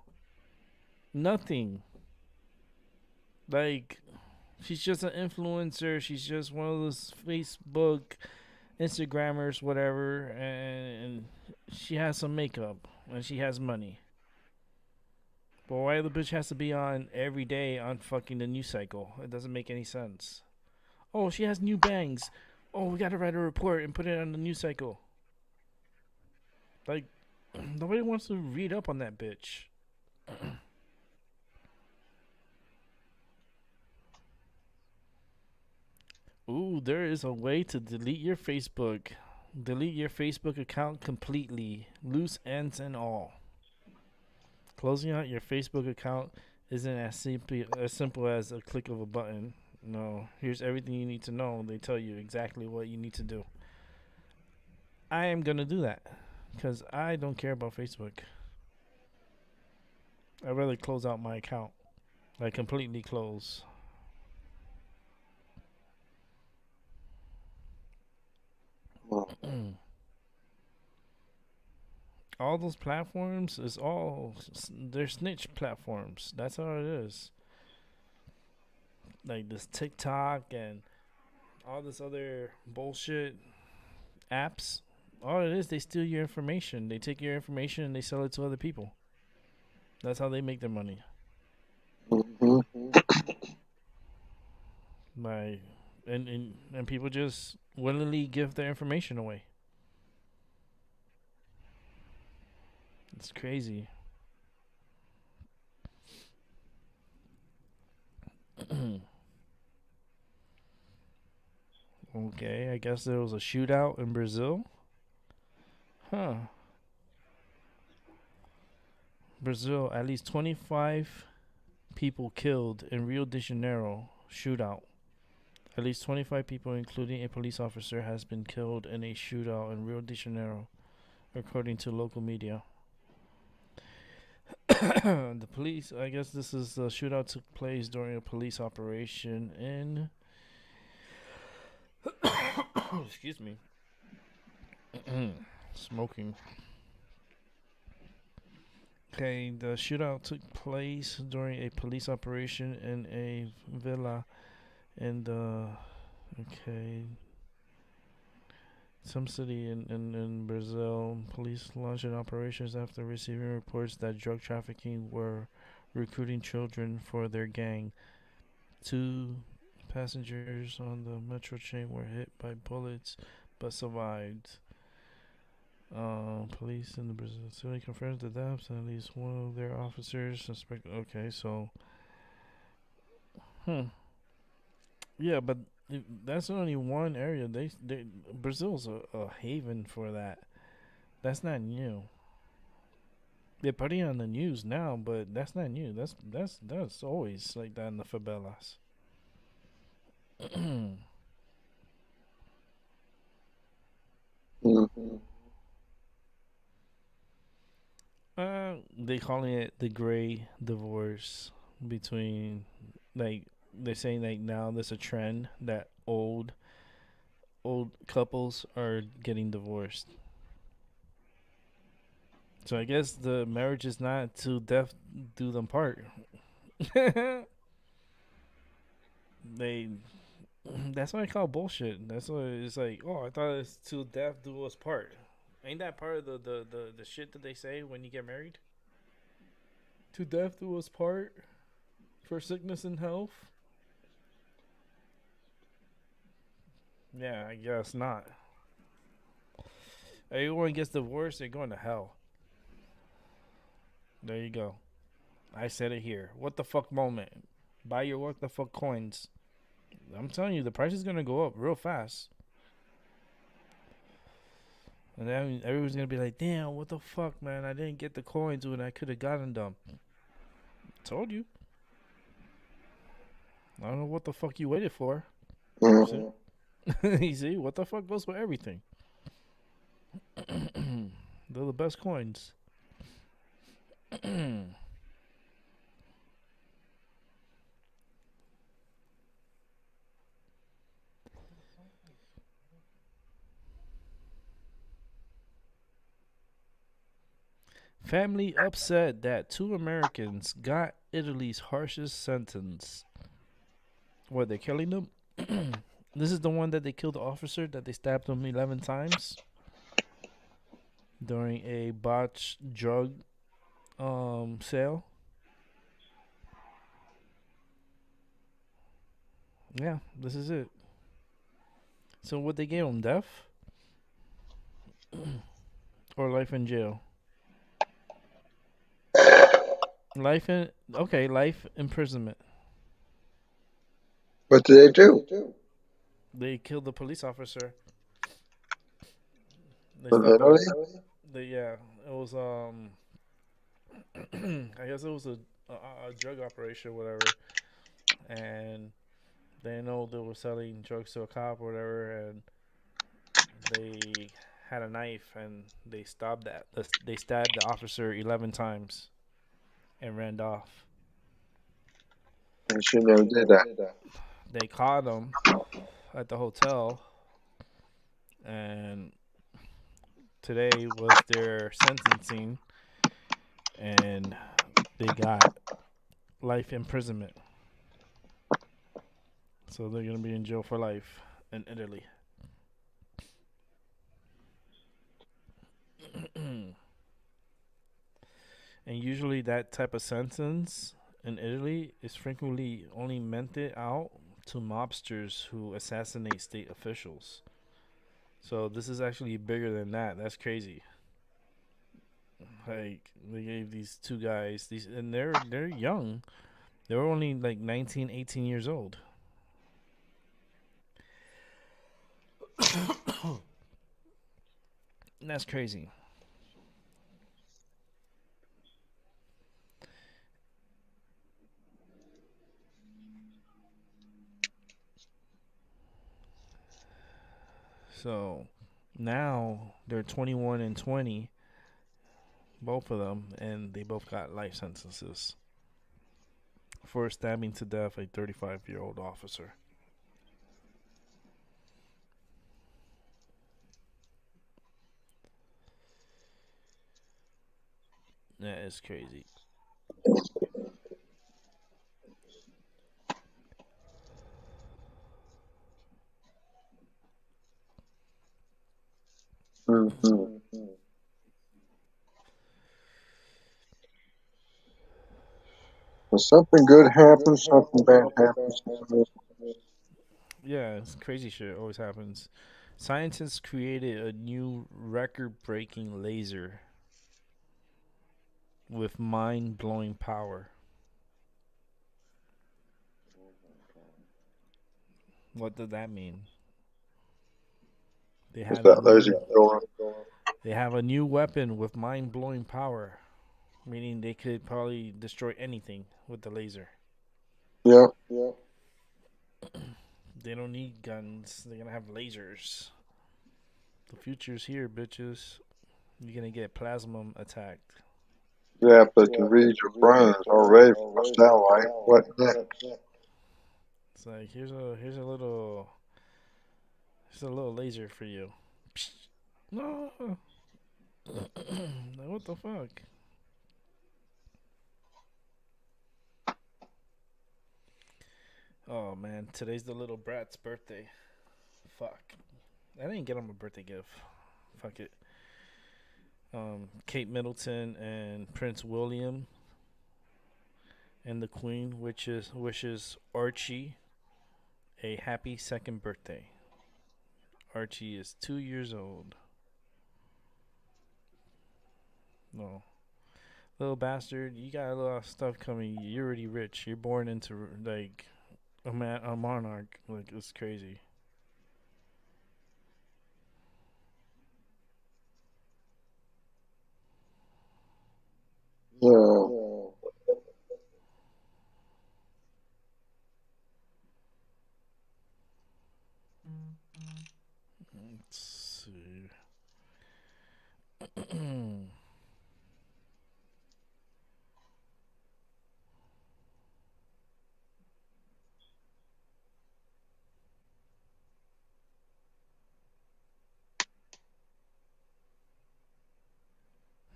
Nothing. Like, she's just an influencer. She's just one of those Facebook, Instagrammers, whatever, and she has some makeup and she has money. But why the bitch has to be on every day on fucking the news cycle? It doesn't make any sense. Oh, she has new bangs. Oh, we gotta write a report and put it on the news cycle. Like, nobody wants to read up on that bitch. Ooh, there is a way to delete your Facebook. Delete your Facebook account completely, loose ends and all. Closing out your Facebook account isn't as simple as a click of a button. No, here's everything you need to know. They tell you exactly what you need to do. I am gonna do that because I don't care about Facebook. I'd rather close out my account. like completely closed. All those platforms is all they're snitch platforms. That's all it is. Like this TikTok and all this other bullshit apps. All it is, they steal your information. They take your information and they sell it to other people. That's how they make their money. Mm-hmm. By and people just willingly give their information away. It's crazy. Okay, I guess there was a shootout in Brazil. Huh. Brazil, at least 25 people killed in Rio de Janeiro shootout. At least 25 people, including a police officer, has been killed in a shootout in Rio de Janeiro, according to local media. The police, I guess this is the shootout took place during a police operation in. Excuse me. Smoking. Okay, the shootout took place during a police operation in a villa in the. Okay. Some city in Brazil. Police launched operations after receiving reports that drug trafficking were recruiting children for their gang. Two passengers on the metro train were hit by bullets but survived. Police in the Brazil city confirms the deaths and at least one of their officers suspected. Okay, so, yeah, but that's only one area. They Brazil's a haven for that. That's not new. They're putting it on the news now, but that's not new. That's always like that in the favelas. Mm-hmm. They calling it the gray divorce between, like, they're saying like now there's a trend that old couples are getting divorced. So I guess the marriage is not to death do them part. They that's what I call bullshit. That's what it's like. Oh, I thought it's till death do us part. Ain't that part of the shit that they say when you get married? To death do us part for sickness and health. Yeah, I guess not. Everyone gets divorced, they're going to hell. There you go. I said it here. What the fuck moment? Buy your what the fuck coins. I'm telling you, the price is gonna go up real fast. And then everyone's gonna be like, damn, what the fuck, man? I didn't get the coins when I could have gotten them. Told you. I don't know what the fuck you waited for. Mm-hmm. You see, what the fuck goes with everything? They're the best coins. Family upset that two Americans got Italy's harshest sentence. What, they're killing them? This is the one that they killed the officer that they stabbed him 11 times during a botched drug sale. Yeah, this is it. So what they gave him, death or life in jail? Life in okay, life imprisonment. What did they do? They killed the police officer. They In stabbed him. Italy? They yeah, it was I guess it was a drug operation, whatever, and they know they were selling drugs to a cop or whatever, and they had a knife and they stabbed that. They stabbed the officer 11 times and ran off. And she never did that. They caught him at the hotel, and today was their sentencing, and they got life imprisonment. So they're gonna be in jail for life in Italy. And usually that type of sentence in Italy is frequently only meted out to mobsters who assassinate state officials. So this is actually bigger than that. That's crazy. Like they gave these two guys these, and they're young. They were only like 19, 18 years old. And that's crazy. So now they're 21 and 20, both of them, and they both got life sentences for stabbing to death a 35-year-old officer. That is crazy. Mm-hmm. When something good happens, something bad happens. Yeah, it's crazy shit always happens. Scientists created a new record breaking laser with mind blowing power. What does that mean? They Is have a that lazy new going? they have a new weapon with mind blowing power, meaning they could probably destroy anything with the laser. Yeah. They don't need guns. They're gonna have lasers. The future's here, bitches. You're gonna get plasma attacked. Yeah, but it can read your brains already from a satellite. What next? It's like here's a little laser for you. No, like, what the fuck? Oh man, today's the little brat's birthday. Fuck, I didn't get him a birthday gift. Fuck it. Kate Middleton and Prince William and the Queen, which is wishes Archie a happy second birthday. Archie is 2 years old. No, little bastard, you got a lot of stuff coming. You're already rich. You're born into like a monarch. Like it's crazy. Yeah. Let's see.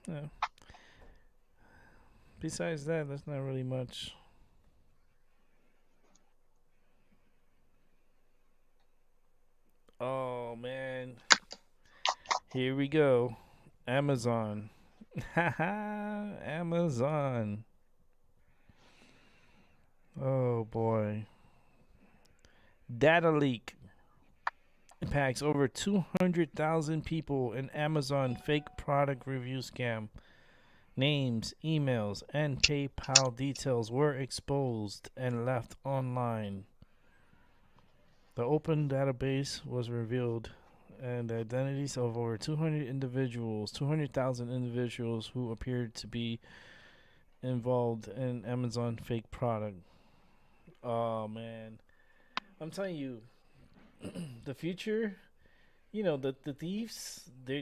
Yeah. Besides that, that's not really much. Oh man, here we go. Amazon. Haha, Amazon. Oh boy. Data leak impacts over 200,000 people in Amazon fake product review scam. Names, emails, and PayPal details were exposed and left online. The open database was revealed, and the identities of over 200,000 individuals who appeared to be involved in Amazon fake product. Oh man, I'm telling you, the future. You know, the thieves. They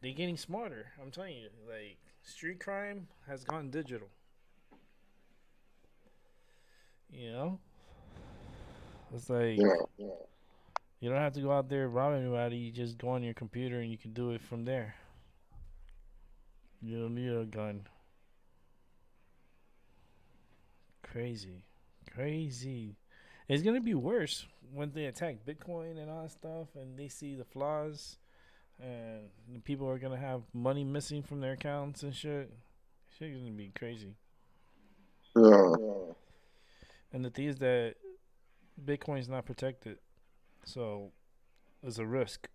getting smarter. I'm telling you, like street crime has gone digital. You know, it's like Yeah. you don't have to go out there robbing anybody. You just go on your computer and you can do it from there. You don't need a gun. Crazy, crazy. It's gonna be worse when they attack Bitcoin and all that stuff, and they see the flaws, and the people are gonna have money missing from their accounts and shit. Shit's gonna be crazy. Yeah. And the thing is that Bitcoin's not protected, so it's a risk.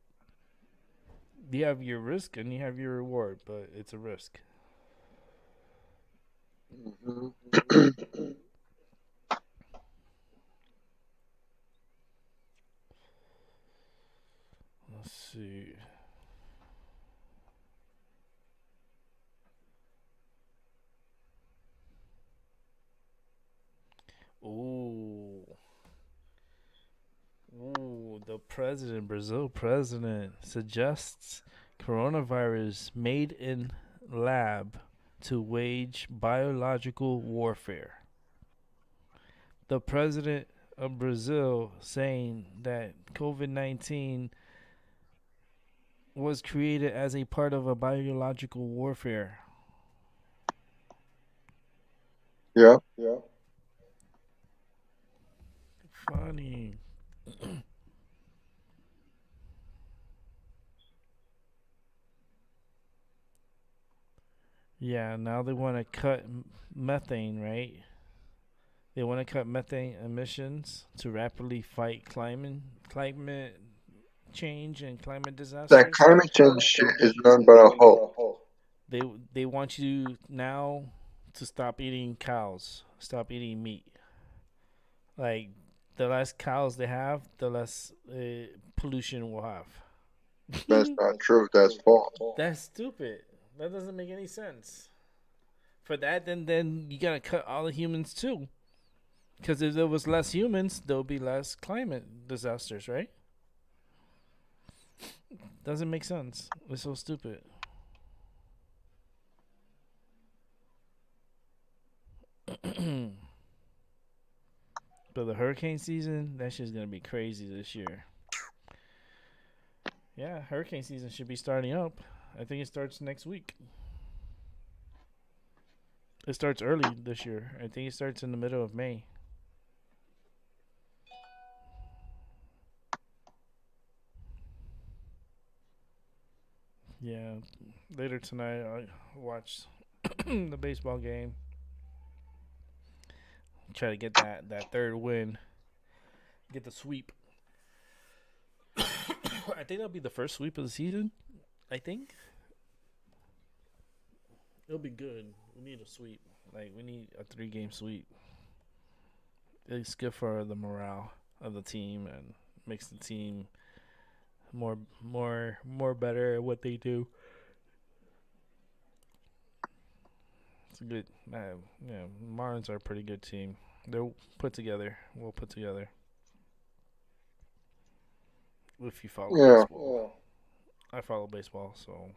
You have your risk and you have your reward, but it's a risk. Hmm. Let's see. Ooh, ooh, the president, Brazil president, suggests coronavirus made in lab to wage biological warfare. The president of Brazil saying that COVID 19 was created as a part of a biological warfare. Yeah. Funny. Yeah, now they want to cut methane, right? They want to cut methane emissions to rapidly fight climate change and climate That disasters. climate change shit is nothing but a hoax. They they want you now to stop eating cows, stop eating meat. Like the less cows they have, the less pollution we'll have. That's not true. That's false. That's stupid. That doesn't make any sense. For that, then you gotta cut all the humans too. Because if there was less humans, there would be less climate disasters, right? Doesn't make sense. It's so stupid. But the hurricane season, that shit's gonna be crazy this year. Yeah, hurricane season should be starting up. I think it starts next week. It starts early this year. I think it starts in the middle of May. Yeah, later tonight I watch the baseball game. Try to get that third win, get the sweep. I think that'll be the first sweep of the season. I think it'll be good. We need a sweep. Like we need a 3 game sweep. It's good for the morale of the team and makes the team more better at what they do. It's a good. Yeah, Marlins are a pretty good team. They're put together. Well put together. If you follow Yeah. baseball, I follow baseball, so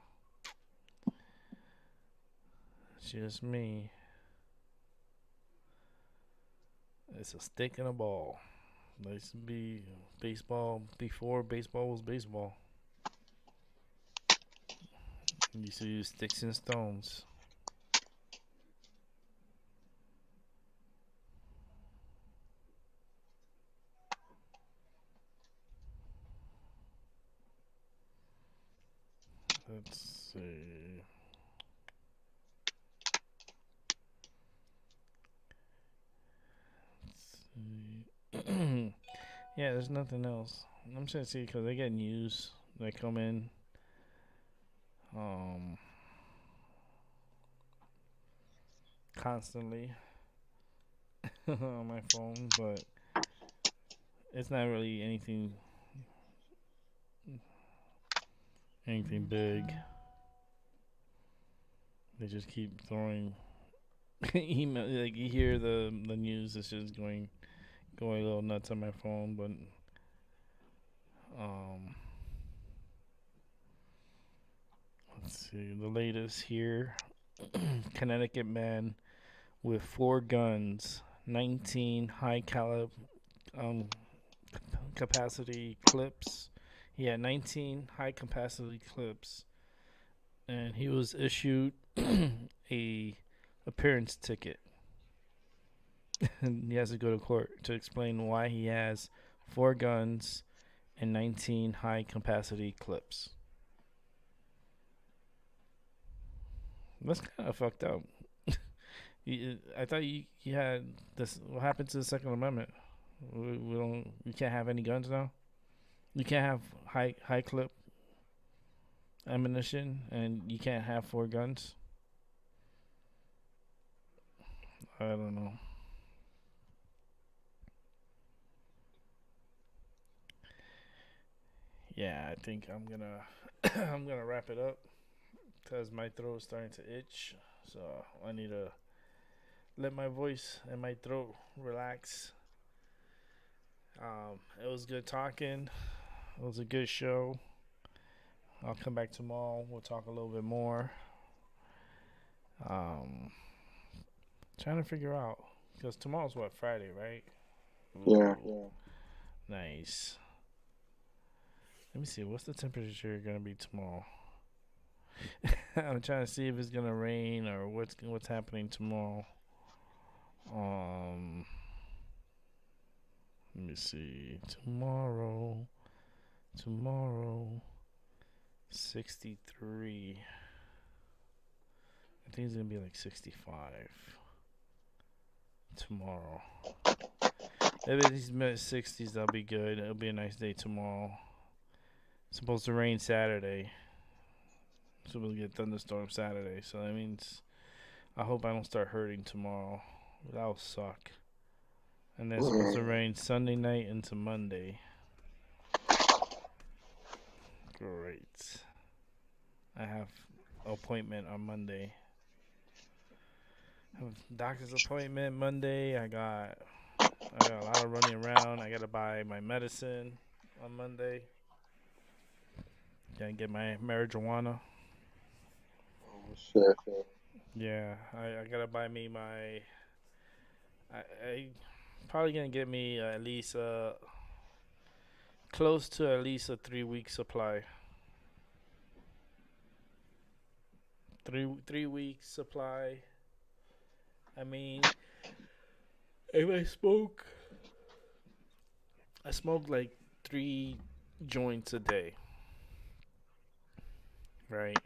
it's just me. It's a stick and a ball. There used to be baseball before baseball was baseball. You used to use sticks and stones. Let's see. Let's see. Yeah, there's nothing else. I'm trying to see because I get news that come in um constantly on my phone, but it's not really anything big. They just keep throwing email. Like you hear the news, it's just going a little nuts on my phone. But um, let's see the latest here. Connecticut man with 4 guns 19 high caliber um, capacity clips. He had 19 high capacity clips, and he was issued a appearance ticket. And he has to go to court to explain why he has 4 guns and 19 high capacity clips. That's kind of fucked up. I thought you had this. What happened to the Second Amendment? We don't. You can't have any guns now. You can't have high clip ammunition, and you can't have 4 guns. I don't know. Yeah, I think I'm gonna I'm gonna wrap it up because my throat is starting to itch. So I need to let my voice and my throat relax. It was good talking. It was a good show. I'll come back tomorrow. We'll talk a little bit more. Um, Trying to figure out because tomorrow's what, Friday, right? Yeah. Ooh, nice. Let me see. What's the temperature gonna be tomorrow? I'm trying to see if it's gonna rain or what's happening tomorrow. Um, Let me see. Tomorrow, 63. I think it's gonna be like 65 tomorrow. If it's mid 60s, that'll be good. It'll be a nice day tomorrow. It's supposed to rain Saturday. So we'll get thunderstorm Saturday. So that means I hope I don't start hurting tomorrow. That'll suck. And then it's supposed to rain Sunday night into Monday. Great. I have an appointment on Monday. I have a doctor's appointment Monday. I got a lot of running around. I gotta buy my medicine on Monday. Gotta get my marijuana. Oh, shit. Yeah, I gotta buy me my. I probably gonna get me at least close to at least a 3 week supply. Three week supply. I mean, if I smoke like 3 joints a day, right?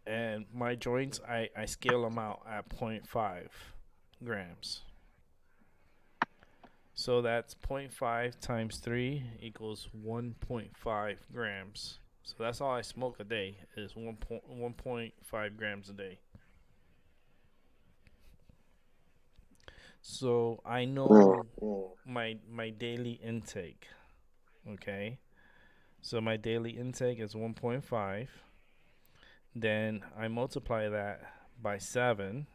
And my joints, I scale them out at zero point 0.5 grams. So that's zero point 0.5 times 3 equals 1.5 grams. So that's all I smoke a day is 1.5 grams a day. So I know my daily intake. Okay. So my daily intake is 1.5. Then I multiply that by 7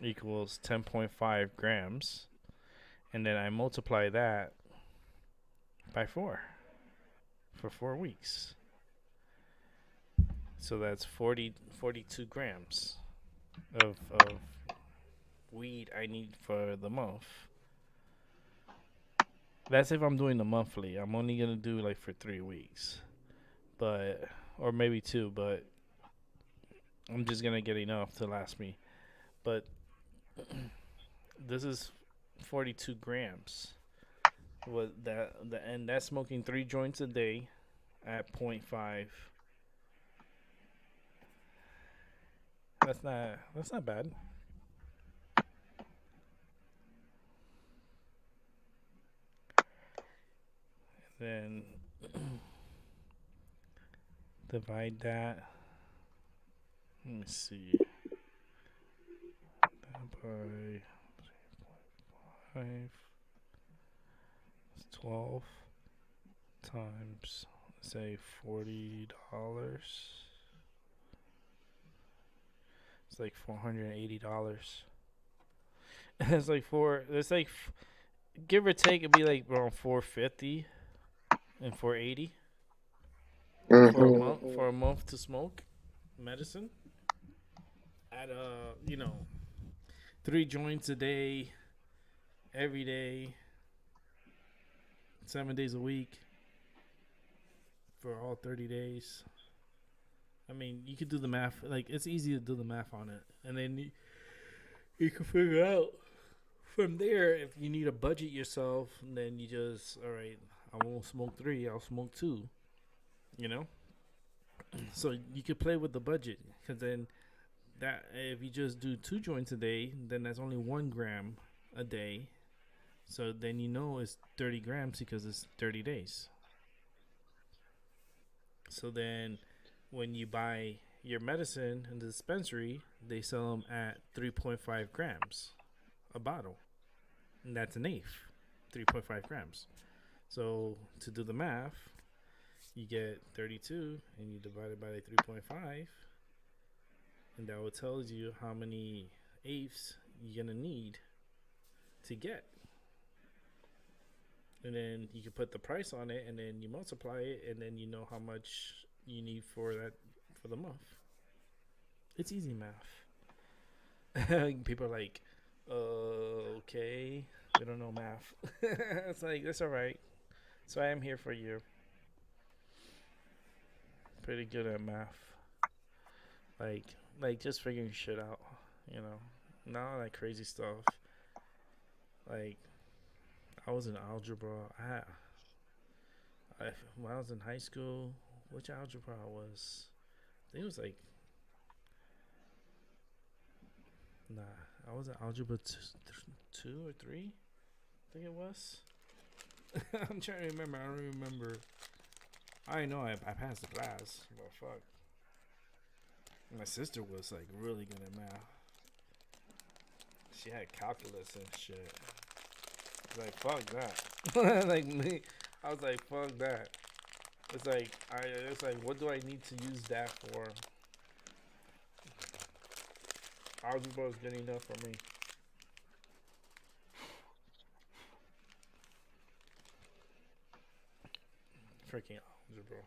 equals 10.5 grams. And then I multiply that by 4 for 4 weeks. So that's 42 grams of weed I need for the month. That's if I'm doing the monthly. I'm only going to do like for 3 weeks. But, or maybe 2, but I'm just going to get enough to last me. But this is 42 grams. And that's smoking 3 joints a day at 0.5. That's not bad. Then divide that. Let me see. That by 3.5. It's 12 times, say, $40. It's like $480. It's like give or take, it'd be like around 450 and 480 for a month to smoke medicine at 3 joints a day, every day, 7 days a week for all 30 days. I mean, you could do the math. Like, it's easy to do the math on it. And then you can figure out from there if you need to budget yourself. Then you just, all right, I won't smoke 3, I'll smoke 2. You know? So you could play with the budget. Because then, that if you just do 2 joints a day, then that's only 1 gram a day. So then you know it's 30 grams because it's 30 days. So then when you buy your medicine in the dispensary, they sell them at 3.5 grams a bottle. And that's an eighth, 3.5 grams. So to do the math, you get 32 and you divide it by 3.5, and that will tell you how many eighths you're going to need to get. And then you can put the price on it, and then you multiply it, and then you know how much you need for the month. It's easy math. People are like, okay, we don't know math. It's like, that's all right. So I am here for you. Pretty good at math. Like just figuring shit out, you know. Not all that crazy stuff. Like, I was in algebra. When I was in high school, which algebra I was? I think it was like, nah, I was in algebra 2 or 3. I think it was. I'm trying to remember. I don't remember. I know I passed the class, but fuck. My sister was like really good at math. She had calculus and shit. Like, fuck that. Like me, I was like, fuck that. It's like, what do I need to use that for? Algebra is good enough for me. Freaking algebra.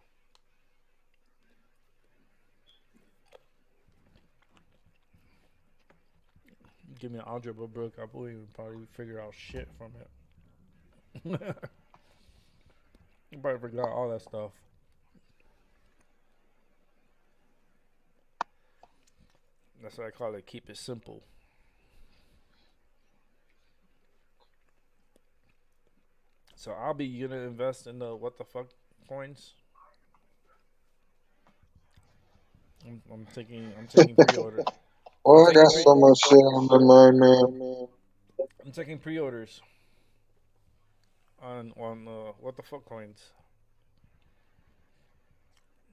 Give me an algebra book, I wouldn't probably figure out shit from it. You probably forgot all that stuff. That's what I call it. Keep it simple. So I'll be gonna invest in the what the fuck coins. I'm taking pre-order. I'm Well, I taking got pre. so much shit on my mind, man. I'm taking pre-orders on what the fuck coins.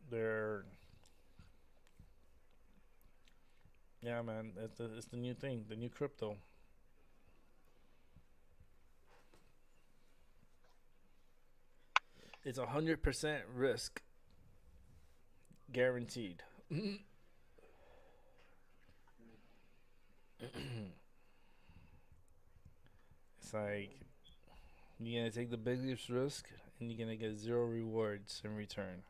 They're, yeah, man. It's the new thing, the new crypto. It's 100% risk guaranteed. It's like you're gonna take the biggest risk and you're gonna get zero rewards in return.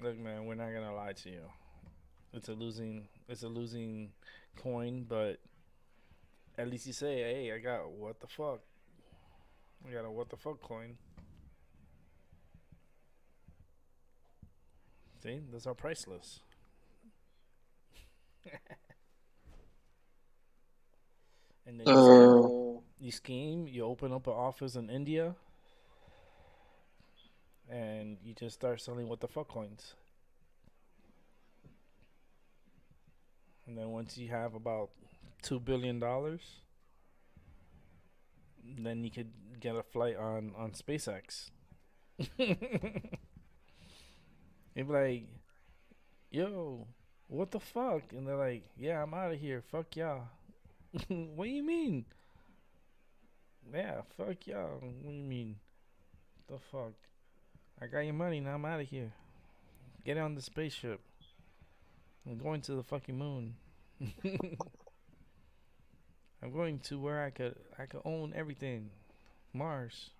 Look, man, we're not gonna lie to you. It's a losing coin, but at least you say, hey, I got what the fuck. I got a what the fuck coin. See, those are priceless. And then Uh, you scheme, you open up an office in India, and you just start selling what the fuck coins. And then once you have about $2 billion, then you could get a flight on SpaceX. You'd be like, yo, what the fuck? And they're like, yeah, I'm out of here. Fuck y'all. What do you mean? Yeah, fuck y'all. What do you mean? The fuck? I got your money, now I'm out of here. Get on the spaceship. I'm going to the fucking moon. I'm going to where I could own everything. Mars.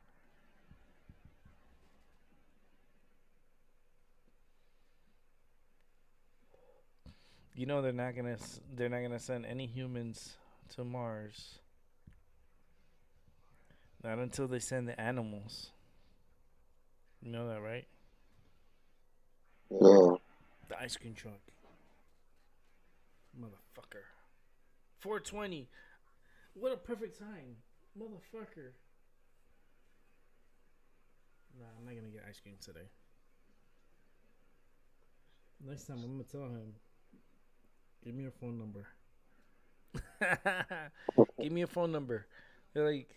You know they're not gonna send any humans to Mars. Not until they send the animals. You know that, right? Yeah. The ice cream truck, motherfucker. 4:20. What a perfect time, motherfucker. Nah, I'm not gonna get ice cream today. Next time I'm gonna tell him, give me your phone number. Give me a phone number. They're like,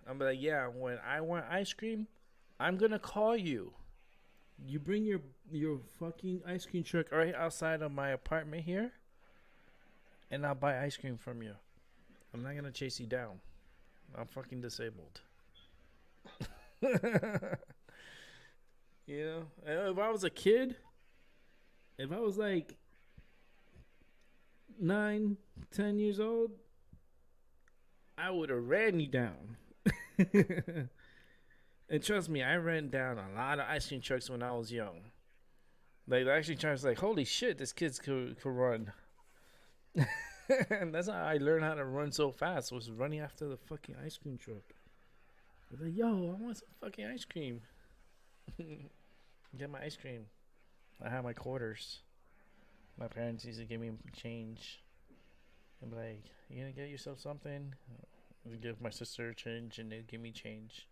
I'm like, yeah. When I want ice cream, I'm gonna call you. You bring your fucking ice cream truck right outside of my apartment here, and I'll buy ice cream from you. I'm not gonna chase you down. I'm fucking disabled. You know, if I was a kid, if I was like 9, 10 years old, I would have ran you down. And trust me, I ran down a lot of ice cream trucks when I was young. Like the ice cream trucks, like holy shit, this kid's could run. And that's how I learned how to run so fast. Was running after the fucking ice cream truck. I was like, yo, I want some fucking ice cream. Get my ice cream. I have my quarters. My parents used to give me change. And be like, you gonna get yourself something? I give my sister change and they'd give me change.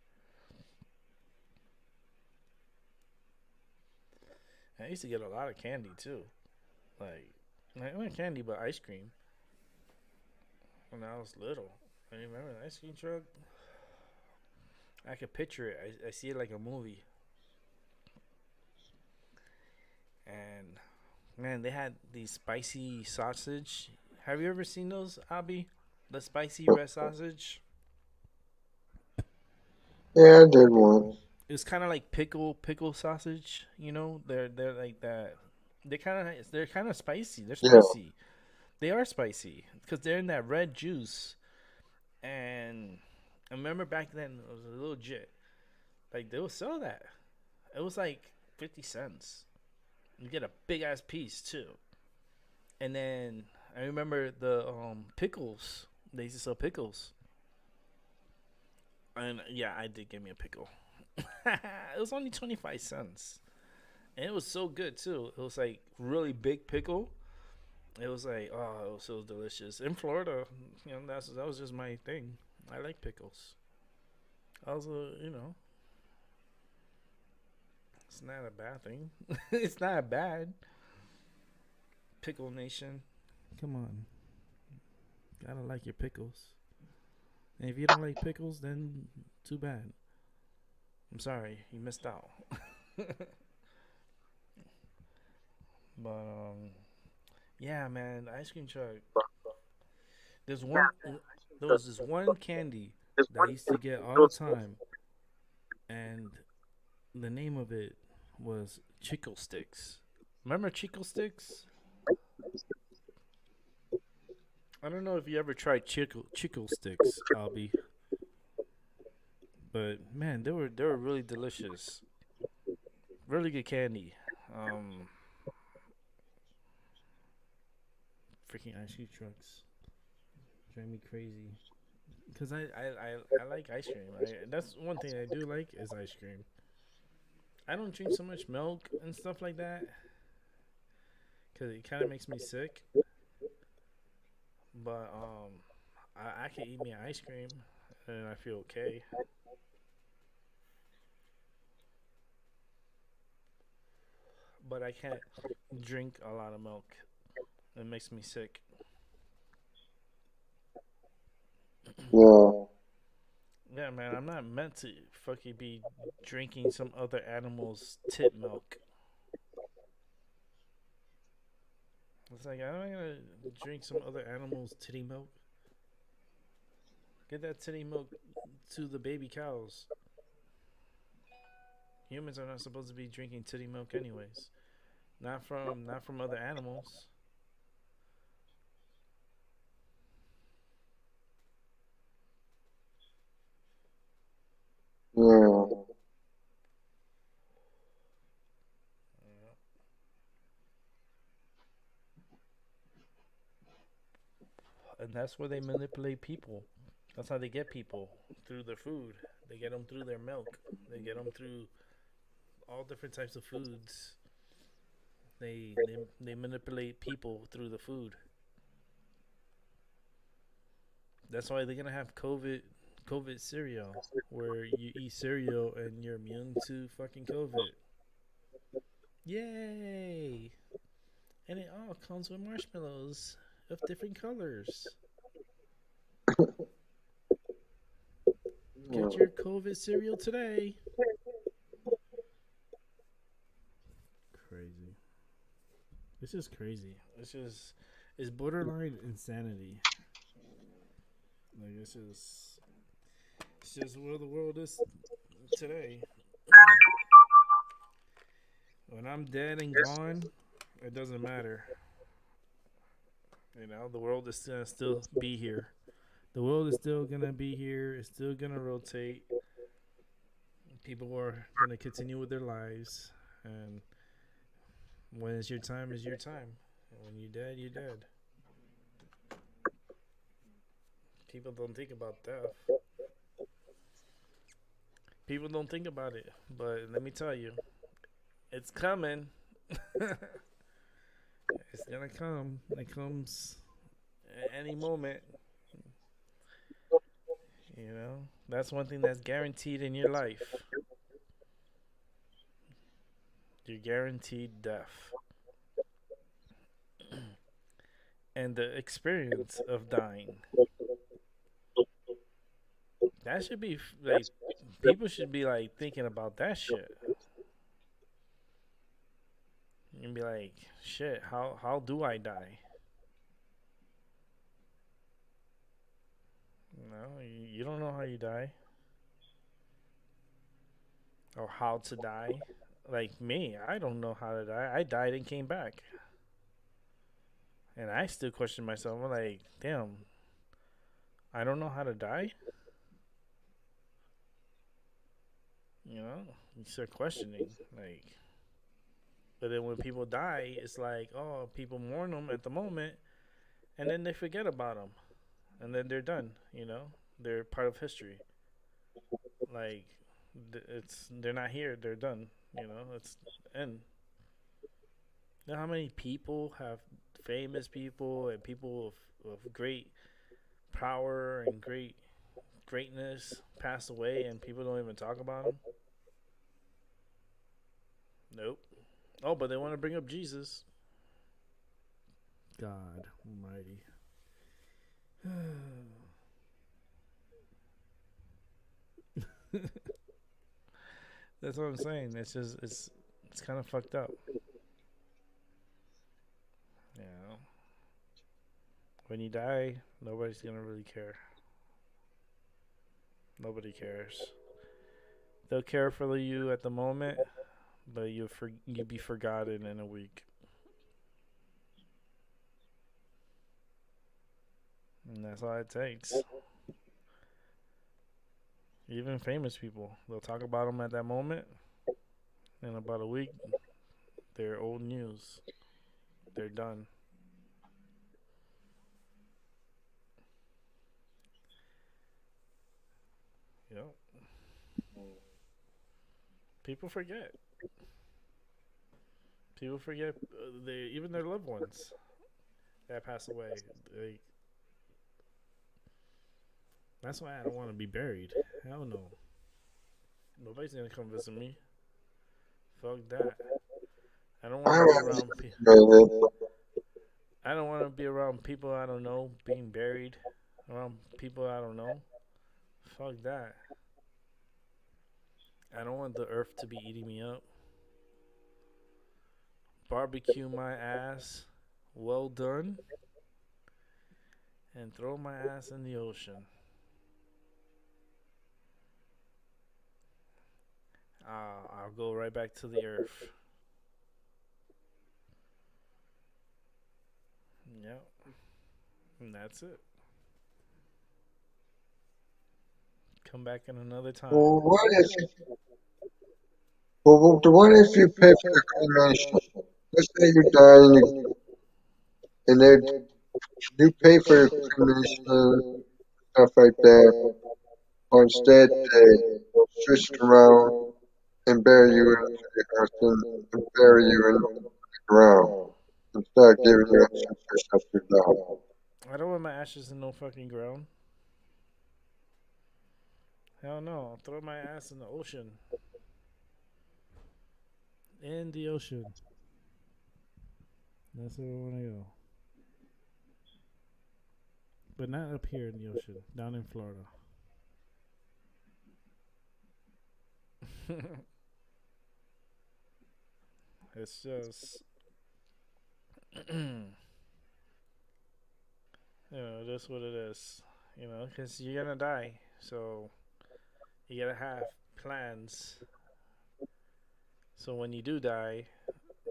I used to get a lot of candy too. Like, not candy, but ice cream. When I was little. I remember the ice cream truck. I could picture it. I see it like a movie. And man, they had these spicy sausage. Have you ever seen those, Abby? The spicy red sausage. Yeah, I did one. It's kind of like pickle sausage. You know, they're like that. They're kind of spicy. They're Yeah. spicy. They are spicy because they're in that red juice. And I remember back then it was a little legit. Like they would sell that. It was like 50 cents. You get a big ass piece too. And then I remember the pickles. They used to sell pickles. And yeah, I did give me a pickle. It was only 25 cents. And it was so good too. It was like really big pickle. It was like, oh, it was so delicious. In Florida, that was just my thing. I like pickles. I was it's not a bad thing. It's not bad. Pickle Nation. Come on. Gotta like your pickles. And if you don't like pickles, then too bad. I'm sorry, you missed out. But yeah, man, the ice cream truck. There's one. There was this one candy that I used to get all the time, and the name of it was Chickle Sticks. Remember Chickle Sticks? I don't know if you ever tried Chickle Sticks, Albie, but man, they were really delicious. Really good candy. Um, Freaking ice cream trucks drive me crazy. Cause I like ice cream. That's one thing I do like is ice cream. I don't drink so much milk and stuff like that because it kind of makes me sick. But I can eat me ice cream and I feel okay. But I can't drink a lot of milk. It makes me sick. Yeah. Yeah, man, I'm not meant to fucking be drinking some other animal's tit milk. It's like I'm not gonna drink some other animal's titty milk. Get that titty milk to the baby cows. Humans are not supposed to be drinking titty milk anyways. Not from other animals. Yeah. and that's where they manipulate people. That's how they get people through their food. They get them through their milk. They get them through all different types of foods. They manipulate people through the food. That's why they're gonna have COVID cereal, where you eat cereal and you're immune to fucking COVID. Yay! And it all comes with marshmallows of different colors. Get your COVID cereal today. Crazy. This is crazy. It's borderline insanity. Like it's just where the world is today. When I'm dead and gone, it doesn't matter. You know, the world is gonna still be here. The world is still gonna be here. It's still gonna rotate. People are gonna continue with their lives, and when it's your time, it's your time. And when you're dead, you're dead. People don't think about death. People don't think about it, but let me tell you, it's coming. It's gonna come. It comes at any moment. You know, that's one thing that's guaranteed in your life. You're guaranteed death and the experience of dying. That should be like people should be like thinking about that shit. And be like, shit, how do I die? No, you don't know how you die or how to die. Like me, I don't know how to die. I died and came back, and I still question myself. I'm like, damn, I don't know how to die. You know, you start questioning, like. But then when people die, it's like, oh, people mourn them at the moment, and then they forget about them, and then they're done. You know, they're part of history. Like, it's they're not here. They're done. You know, it's and you know how many people have famous people and people of great power and greatness pass away, and people don't even talk about them. Nope. Oh, but they want to bring up Jesus. God Almighty. That's what I'm saying. It's kind of fucked up. You know, when you die, nobody's gonna really care. Nobody cares. They'll care for you at the moment, but you be forgotten in a week, and that's all it takes. Even famous people, they'll talk about them at that moment. In about a week, they're old news. They're done. You know, people forget. People forget they even their loved ones that pass away. They, that's why I don't want to be buried. Hell no. Nobody's gonna come visit me. Fuck that. I don't want I to be was around. fascinated. I don't want to be around people I don't know being buried. Around people I don't know. Fuck that. I don't want the earth to be eating me up. Barbecue my ass, well done, and throw my ass in the ocean. I'll go right back to the earth. Yep, and that's it. Come back in another time. Well, what if you pay for the cremation? Let's say you die and they You pay for your cremation, stuff like that. But instead, they switch it around and bury you into the earth and bury you in the ground instead of giving you a chance after that. I don't want my ashes in no fucking ground. Hell no. I'll throw my ass in the ocean. In the ocean. That's where I want to go. But not up here in the ocean. Down in Florida. It's just, that's what it is. Because you're gonna die, so you gotta have plans. So when you do die,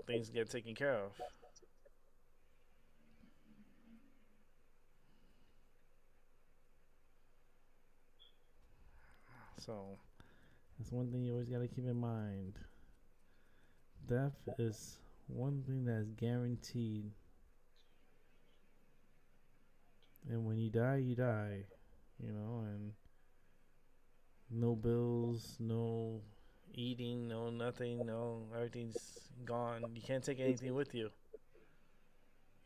things get taken care of. So that's one thing you always gotta keep in mind. Death is one thing that's guaranteed, and when you die, you die. And no bills, no eating, no nothing, no everything's gone. You can't take anything with you.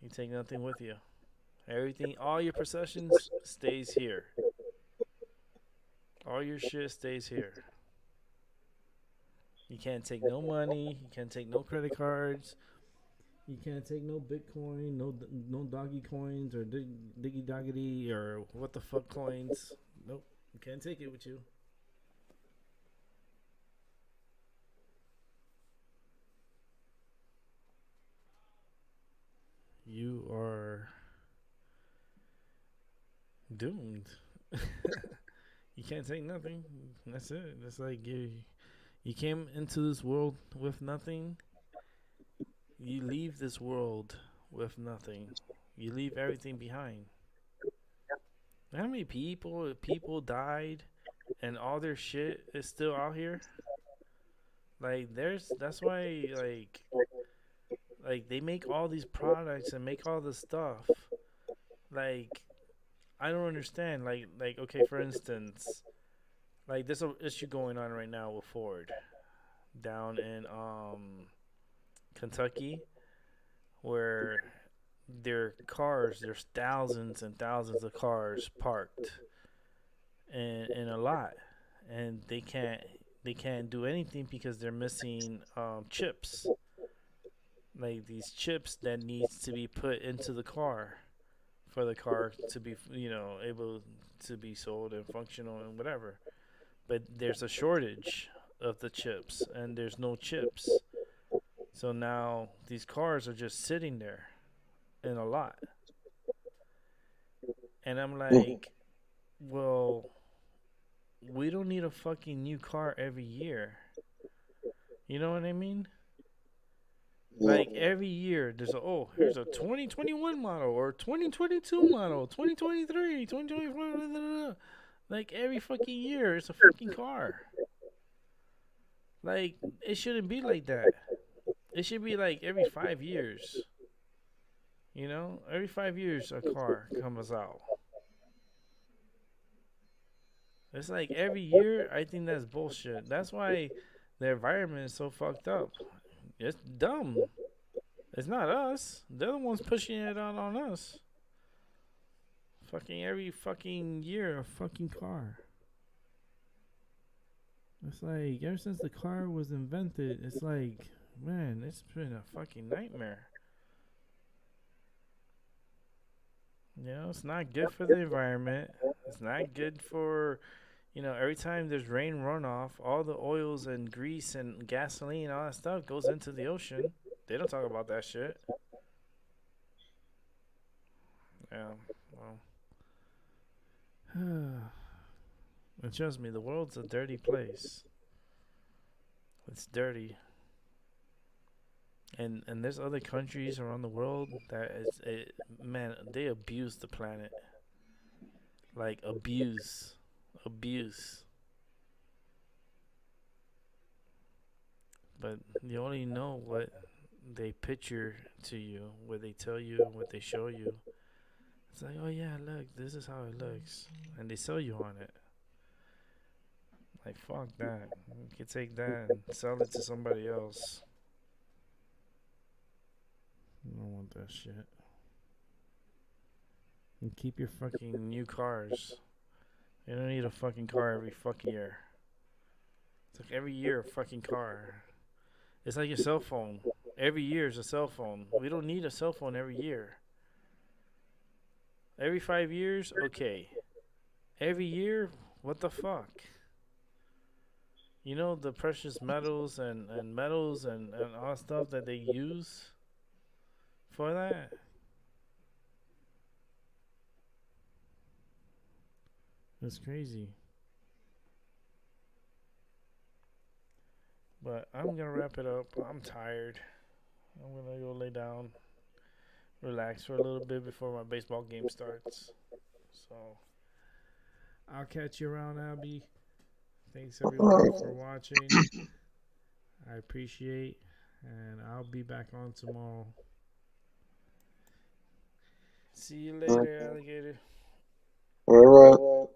You take nothing with you. Everything, all your possessions stays here. All your shit stays here. You can't take no money. You can't take no credit cards. You can't take no Bitcoin, no doggy coins or diggy doggity or what the fuck coins. Nope, you can't take it with you. You are doomed. You can't take nothing. That's it. It's like you came into this world with nothing. You leave this world with nothing. You leave everything behind. How many people died and all their shit is still out here? Like that's why like they make all these products and make all this stuff. Like I don't understand. Like okay, for instance, like there's a issue going on right now with Ford down in Kentucky where there's thousands and thousands of cars parked in a lot, and they can't do anything because they're missing chips, like these chips that needs to be put into the car for the car to be able to be sold and functional and whatever. But there's a shortage of the chips, and there's no chips. So now these cars are just sitting there in a lot. And I'm like, well, we don't need a fucking new car every year. You know what I mean? Yeah. Like every year, here's a 2021 model or 2022 model, 2023, 2024. Blah, blah, blah. Like every fucking year, it's a fucking car. Like it shouldn't be like that. It should be like every 5 years. Every 5 years a car comes out. It's like every year. I think that's bullshit. That's why the environment is so fucked up. It's dumb. It's not us. They're the ones pushing it out on us. Fucking every fucking year a fucking car. It's like ever since the car was invented, it's like, man, it's been a fucking nightmare. It's not good for the environment. It's not good for, every time there's rain runoff, all the oils and grease and gasoline, all that stuff goes into the ocean. They don't talk about that shit. Yeah, well. And trust me, the world's a dirty place. It's dirty. And there's other countries around the world man, they abuse the planet. Like abuse. But you only know what they picture to you, what they tell you, what they show you. It's like, oh yeah, look, this is how it looks, and they sell you on it. Like, fuck that. You can take that and sell it to somebody else. I don't want that shit. And keep your fucking new cars. You don't need a fucking car every fucking year. It's like every year a fucking car. It's like your cell phone. Every year is a cell phone. We don't need a cell phone every year. Every 5 years, okay. Every year, what the fuck? You know the precious metals and metals and all stuff that they use for that? It's crazy. But I'm gonna wrap it up. I'm tired. I'm gonna go lay down, relax for a little bit before my baseball game starts. So I'll catch you around, Abby. Thanks everybody for watching. I appreciate, and I'll be back on tomorrow. See you later, alligator. All right.